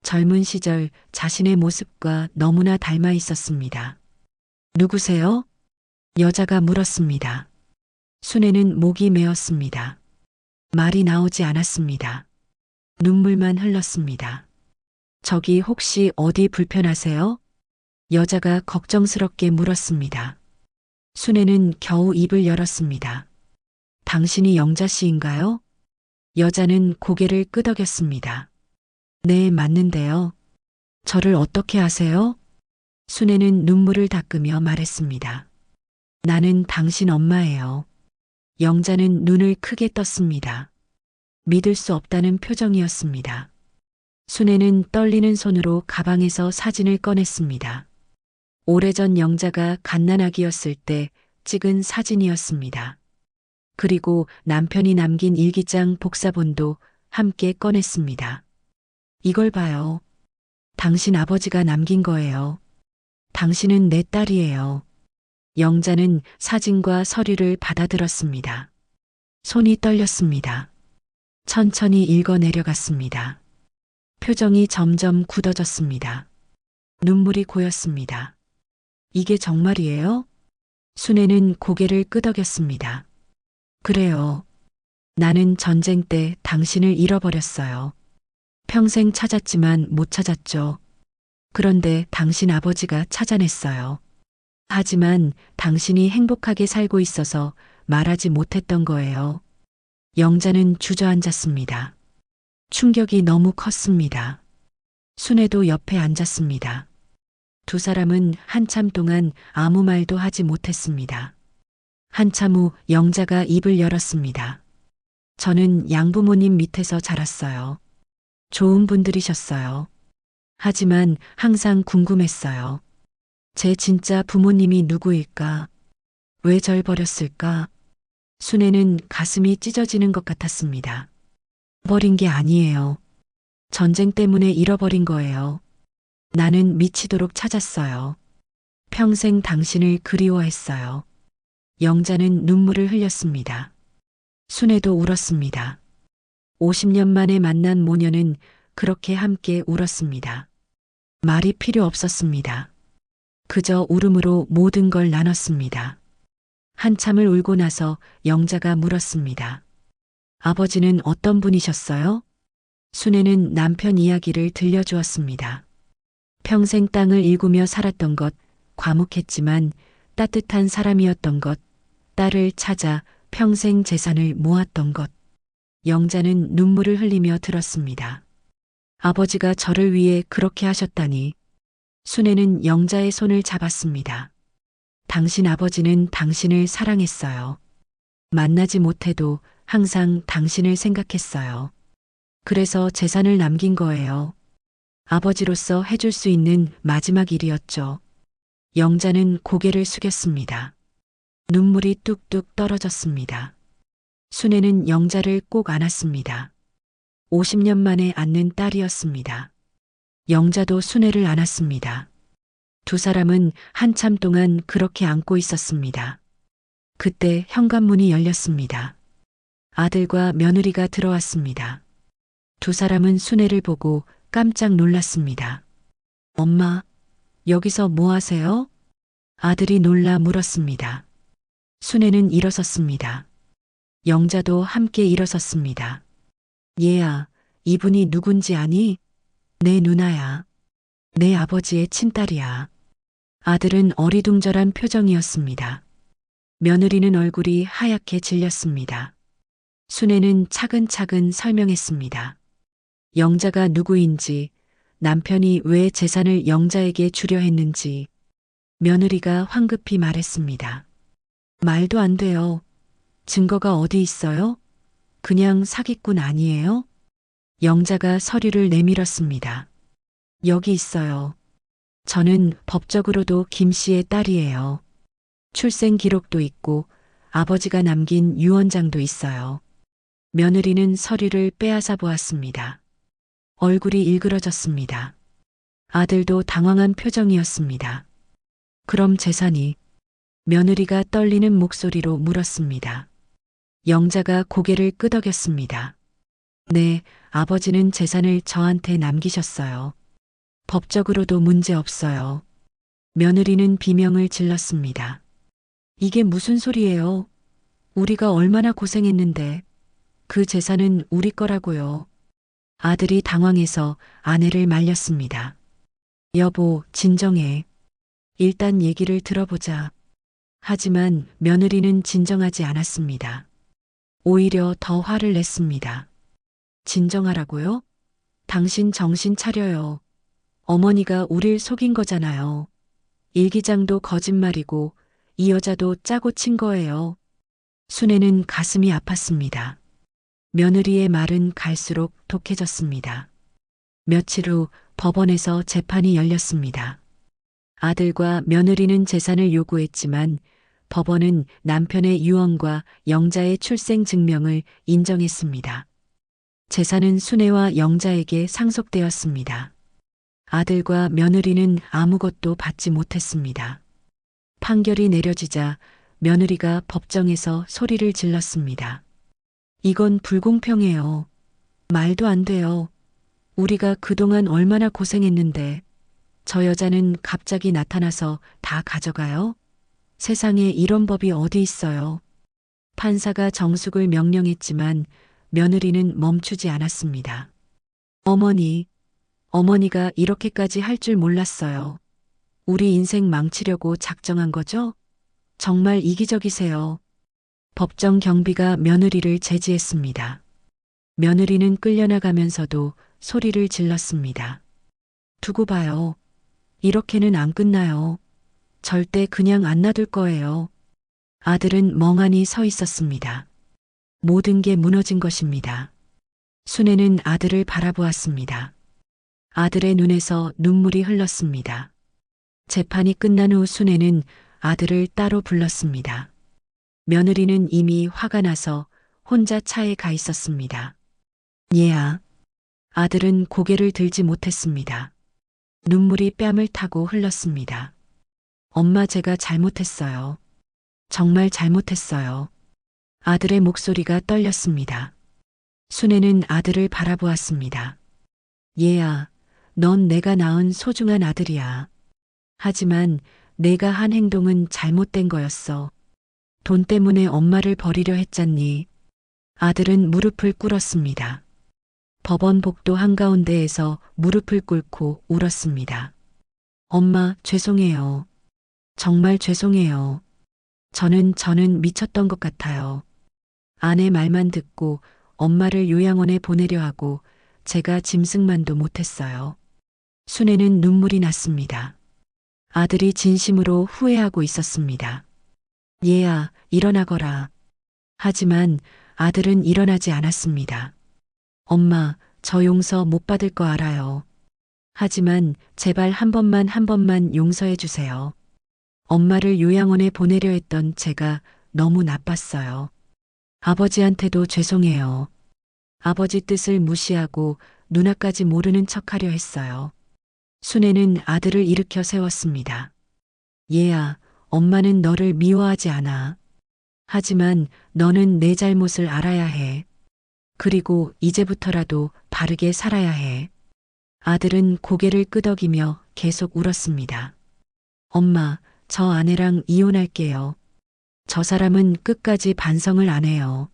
젊은 시절 자신의 모습과 너무나 닮아 있었습니다. 누구세요? 여자가 물었습니다. 순애는 목이 메었습니다. 말이 나오지 않았습니다. 눈물만 흘렀습니다. 저기 혹시 어디 불편하세요? 여자가 걱정스럽게 물었습니다. 순애는 겨우 입을 열었습니다. 당신이 영자 씨인가요? 여자는 고개를 끄덕였습니다. 네, 맞는데요. 저를 어떻게 아세요? 순애는 눈물을 닦으며 말했습니다. 나는 당신 엄마예요. 영자는 눈을 크게 떴습니다. 믿을 수 없다는 표정이었습니다. 순애는 떨리는 손으로 가방에서 사진을 꺼냈습니다. 오래전 영자가 갓난아기였을 때 찍은 사진이었습니다. 그리고 남편이 남긴 일기장 복사본도 함께 꺼냈습니다. 이걸 봐요. 당신 아버지가 남긴 거예요. 당신은 내 딸이에요. 영자는 사진과 서류를 받아들었습니다. 손이 떨렸습니다. 천천히 읽어 내려갔습니다. 표정이 점점 굳어졌습니다. 눈물이 고였습니다. 이게 정말이에요? 순애는 고개를 끄덕였습니다. 그래요. 나는 전쟁 때 당신을 잃어버렸어요. 평생 찾았지만 못 찾았죠. 그런데 당신 아버지가 찾아냈어요. 하지만 당신이 행복하게 살고 있어서 말하지 못했던 거예요. 영자는 주저앉았습니다. 충격이 너무 컸습니다. 순애도 옆에 앉았습니다. 두 사람은 한참 동안 아무 말도 하지 못했습니다. 한참 후 영자가 입을 열었습니다. 저는 양부모님 밑에서 자랐어요. 좋은 분들이셨어요. 하지만 항상 궁금했어요. 제 진짜 부모님이 누구일까? 왜 절 버렸을까? 순애는 가슴이 찢어지는 것 같았습니다. 버린 게 아니에요. 전쟁 때문에 잃어버린 거예요. 나는 미치도록 찾았어요. 평생 당신을 그리워했어요. 영자는 눈물을 흘렸습니다. 순애도 울었습니다. 50년 만에 만난 모녀는 그렇게 함께 울었습니다. 말이 필요 없었습니다. 그저 울음으로 모든 걸 나눴습니다. 한참을 울고 나서 영자가 물었습니다. 아버지는 어떤 분이셨어요? 순애는 남편 이야기를 들려주었습니다. 평생 땅을 일구며 살았던 것, 과묵했지만 따뜻한 사람이었던 것, 딸을 찾아 평생 재산을 모았던 것. 영자는 눈물을 흘리며 들었습니다. 아버지가 저를 위해 그렇게 하셨다니. 순애는 영자의 손을 잡았습니다. 당신 아버지는 당신을 사랑했어요. 만나지 못해도 항상 당신을 생각했어요. 그래서 재산을 남긴 거예요. 아버지로서 해줄 수 있는 마지막 일이었죠. 영자는 고개를 숙였습니다. 눈물이 뚝뚝 떨어졌습니다. 순애는 영자를 꼭 안았습니다. 50년 만에 안는 딸이었습니다. 영자도 순애를 안았습니다. 두 사람은 한참 동안 그렇게 안고 있었습니다. 그때 현관문이 열렸습니다. 아들과 며느리가 들어왔습니다. 두 사람은 순애를 보고 깜짝 놀랐습니다. 엄마, 여기서 뭐 하세요? 아들이 놀라 물었습니다. 순애는 일어섰습니다. 영자도 함께 일어섰습니다. 얘야, 이분이 누군지 아니? 내 누나야. 내 아버지의 친딸이야. 아들은 어리둥절한 표정이었습니다. 며느리는 얼굴이 하얗게 질렸습니다. 순애는 차근차근 설명했습니다. 영자가 누구인지, 남편이 왜 재산을 영자에게 주려 했는지. 며느리가 황급히 말했습니다. 말도 안 돼요. 증거가 어디 있어요? 그냥 사기꾼 아니에요? 영자가 서류를 내밀었습니다. 여기 있어요. 저는 법적으로도 김 씨의 딸이에요. 출생 기록도 있고 아버지가 남긴 유언장도 있어요. 며느리는 서류를 빼앗아 보았습니다. 얼굴이 일그러졌습니다. 아들도 당황한 표정이었습니다. 그럼 재산이? 며느리가 떨리는 목소리로 물었습니다. 영자가 고개를 끄덕였습니다. 네, 아버지는 재산을 저한테 남기셨어요. 법적으로도 문제 없어요. 며느리는 비명을 질렀습니다. 이게 무슨 소리예요? 우리가 얼마나 고생했는데 그 재산은 우리 거라고요. 아들이 당황해서 아내를 말렸습니다. 여보, 진정해. 일단 얘기를 들어보자. 하지만 며느리는 진정하지 않았습니다. 오히려 더 화를 냈습니다. 진정하라고요? 당신 정신 차려요. 어머니가 우릴 속인 거잖아요. 일기장도 거짓말이고 이 여자도 짜고 친 거예요. 순애는 가슴이 아팠습니다. 며느리의 말은 갈수록 독해졌습니다. 며칠 후 법원에서 재판이 열렸습니다. 아들과 며느리는 재산을 요구했지만 법원은 남편의 유언과 영자의 출생 증명을 인정했습니다. 재산은 순애와 영자에게 상속되었습니다. 아들과 며느리는 아무것도 받지 못했습니다. 판결이 내려지자 며느리가 법정에서 소리를 질렀습니다. 이건 불공평해요. 말도 안 돼요. 우리가 그동안 얼마나 고생했는데 저 여자는 갑자기 나타나서 다 가져가요? 세상에 이런 법이 어디 있어요? 판사가 정숙을 명령했지만 며느리는 멈추지 않았습니다. 어머니가 이렇게까지 할 줄 몰랐어요. 우리 인생 망치려고 작정한 거죠? 정말 이기적이세요. 법정 경비가 며느리를 제지했습니다. 며느리는 끌려나가면서도 소리를 질렀습니다. 두고 봐요. 이렇게는 안 끝나요. 절대 그냥 안 놔둘 거예요. 아들은 멍하니 서 있었습니다. 모든 게 무너진 것입니다. 순애는 아들을 바라보았습니다. 아들의 눈에서 눈물이 흘렀습니다. 재판이 끝난 후 순애는 아들을 따로 불렀습니다. 며느리는 이미 화가 나서 혼자 차에 가 있었습니다. 얘야. 아들은 고개를 들지 못했습니다. 눈물이 뺨을 타고 흘렀습니다. 엄마 제가 잘못했어요. 정말 잘못했어요. 아들의 목소리가 떨렸습니다. 순애는 아들을 바라보았습니다. 얘야, 넌 내가 낳은 소중한 아들이야. 하지만 내가 한 행동은 잘못된 거였어. 돈 때문에 엄마를 버리려 했잖니. 아들은 무릎을 꿇었습니다. 법원 복도 한가운데에서 무릎을 꿇고 울었습니다. 엄마, 죄송해요. 정말 죄송해요. 저는 미쳤던 것 같아요. 아내 말만 듣고 엄마를 요양원에 보내려 하고 제가 짐승만도 못했어요. 순애는 눈물이 났습니다. 아들이 진심으로 후회하고 있었습니다. 얘야, 일어나거라. 하지만 아들은 일어나지 않았습니다. 엄마, 저 용서 못 받을 거 알아요. 하지만 제발 한 번만 용서해 주세요. 엄마를 요양원에 보내려 했던 제가 너무 나빴어요. 아버지한테도 죄송해요. 아버지 뜻을 무시하고 누나까지 모르는 척하려 했어요. 순애는 아들을 일으켜 세웠습니다. 얘야, 엄마는 너를 미워하지 않아. 하지만 너는 내 잘못을 알아야 해. 그리고 이제부터라도 바르게 살아야 해. 아들은 고개를 끄덕이며 계속 울었습니다. 엄마, 저 아내랑 이혼할게요. 저 사람은 끝까지 반성을 안 해요.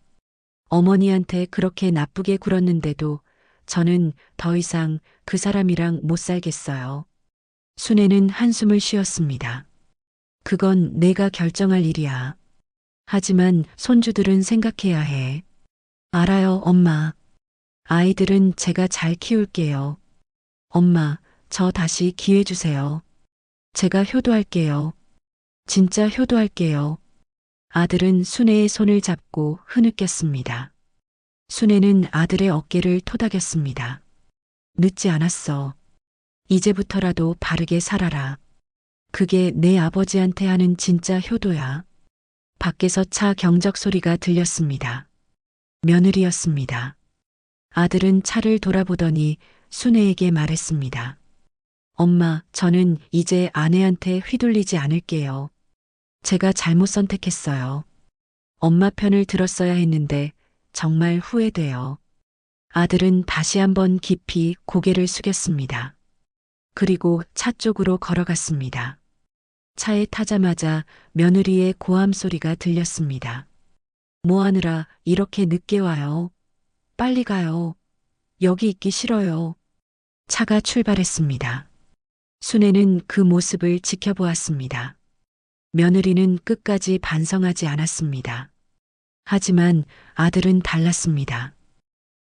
어머니한테 그렇게 나쁘게 굴었는데도 저는 더 이상 그 사람이랑 못 살겠어요. 순애는 한숨을 쉬었습니다. 그건 내가 결정할 일이야. 하지만 손주들은 생각해야 해. 알아요, 엄마. 아이들은 제가 잘 키울게요. 엄마, 저 다시 기회 주세요. 제가 효도할게요. 진짜 효도할게요. 아들은 순애의 손을 잡고 흐느꼈습니다. 순애는 아들의 어깨를 토닥였습니다. 늦지 않았어. 이제부터라도 바르게 살아라. 그게 내 아버지한테 하는 진짜 효도야. 밖에서 차 경적 소리가 들렸습니다. 며느리였습니다. 아들은 차를 돌아보더니 순애에게 말했습니다. 엄마, 저는 이제 아내한테 휘둘리지 않을게요. 제가 잘못 선택했어요. 엄마 편을 들었어야 했는데 정말 후회돼요. 아들은 다시 한번 깊이 고개를 숙였습니다. 그리고 차 쪽으로 걸어갔습니다. 차에 타자마자 며느리의 고함 소리가 들렸습니다. 뭐 하느라 이렇게 늦게 와요? 빨리 가요. 여기 있기 싫어요. 차가 출발했습니다. 순애는 그 모습을 지켜보았습니다. 며느리는 끝까지 반성하지 않았습니다. 하지만 아들은 달랐습니다.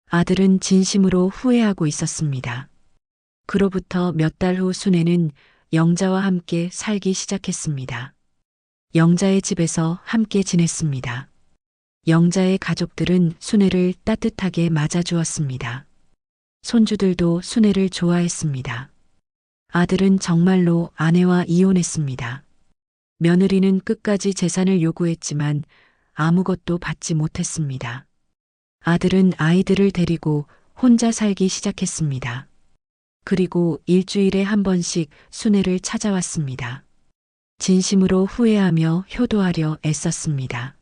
아들은 진심으로 후회하고 있었습니다. 그로부터 몇 달 후 순애는 영자와 함께 살기 시작했습니다. 영자의 집에서 함께 지냈습니다. 영자의 가족들은 순애를 따뜻하게 맞아주었습니다. 손주들도 순애를 좋아했습니다. 아들은 정말로 아내와 이혼했습니다. 며느리는 끝까지 재산을 요구했지만 아무것도 받지 못했습니다. 아들은 아이들을 데리고 혼자 살기 시작했습니다. 그리고 일주일에 한 번씩 순애를 찾아왔습니다. 진심으로 후회하며 효도하려 애썼습니다.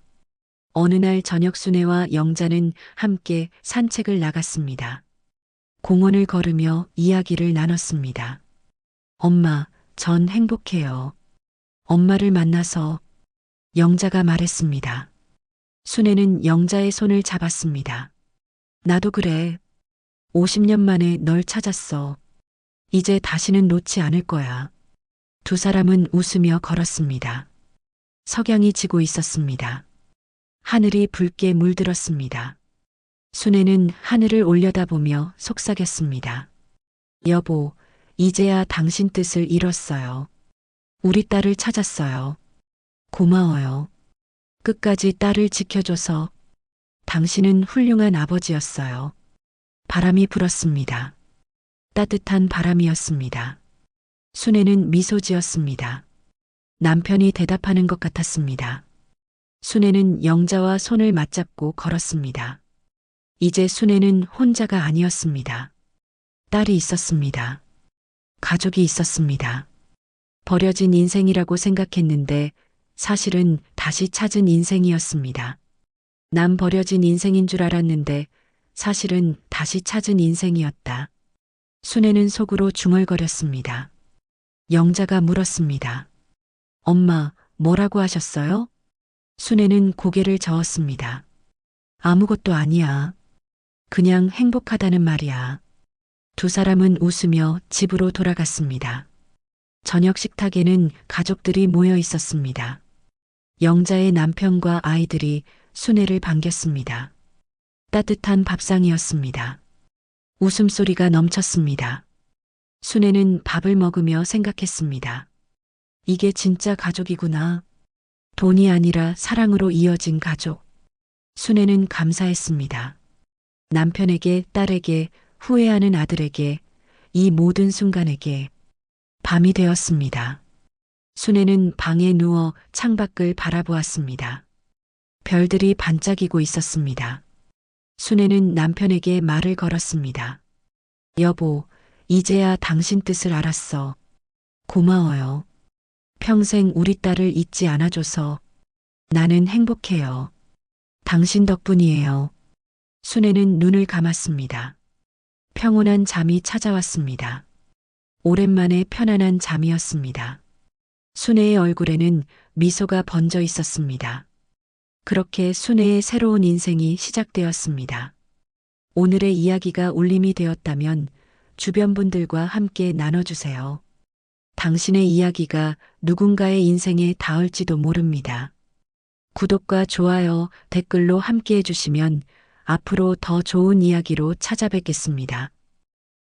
어느 날 저녁 순애와 영자는 함께 산책을 나갔습니다. 공원을 걸으며 이야기를 나눴습니다. 엄마, 전 행복해요. 엄마를 만나서 영자가 말했습니다. 순애는 영자의 손을 잡았습니다. 나도 그래. 50년 만에 널 찾았어. 이제 다시는 놓지 않을 거야. 두 사람은 웃으며 걸었습니다. 석양이 지고 있었습니다. 하늘이 붉게 물들었습니다. 순애는 하늘을 올려다보며 속삭였습니다. 여보, 이제야 당신 뜻을 이뤘어요. 우리 딸을 찾았어요. 고마워요. 끝까지 딸을 지켜줘서. 당신은 훌륭한 아버지였어요. 바람이 불었습니다. 따뜻한 바람이었습니다. 순애는 미소 지었습니다. 남편이 대답하는 것 같았습니다. 순애는 영자와 손을 맞잡고 걸었습니다. 이제 순애는 혼자가 아니었습니다. 딸이 있었습니다. 가족이 있었습니다. 버려진 인생이라고 생각했는데 사실은 다시 찾은 인생이었습니다. 남 버려진 인생인 줄 알았는데 사실은 다시 찾은 인생이었다. 순애는 속으로 중얼거렸습니다. 영자가 물었습니다. 엄마, 뭐라고 하셨어요? 순애는 고개를 저었습니다. 아무것도 아니야. 그냥 행복하다는 말이야. 두 사람은 웃으며 집으로 돌아갔습니다. 저녁 식탁에는 가족들이 모여 있었습니다. 영자의 남편과 아이들이 순애를 반겼습니다. 따뜻한 밥상이었습니다. 웃음소리가 넘쳤습니다. 순애는 밥을 먹으며 생각했습니다. 이게 진짜 가족이구나. 돈이 아니라 사랑으로 이어진 가족. 순애는 감사했습니다. 남편에게, 딸에게, 후회하는 아들에게, 이 모든 순간에게. 밤이 되었습니다. 순애는 방에 누워 창밖을 바라보았습니다. 별들이 반짝이고 있었습니다. 순애는 남편에게 말을 걸었습니다. 여보, 이제야 당신 뜻을 알았어. 고마워요. 평생 우리 딸을 잊지 않아줘서. 나는 행복해요. 당신 덕분이에요. 순애는 눈을 감았습니다. 평온한 잠이 찾아왔습니다. 오랜만에 편안한 잠이었습니다. 순애의 얼굴에는 미소가 번져 있었습니다. 그렇게 순애의 새로운 인생이 시작되었습니다. 오늘의 이야기가 울림이 되었다면 주변 분들과 함께 나눠주세요. 당신의 이야기가 누군가의 인생에 닿을지도 모릅니다. 구독과 좋아요, 댓글로 함께 해주시면 앞으로 더 좋은 이야기로 찾아뵙겠습니다.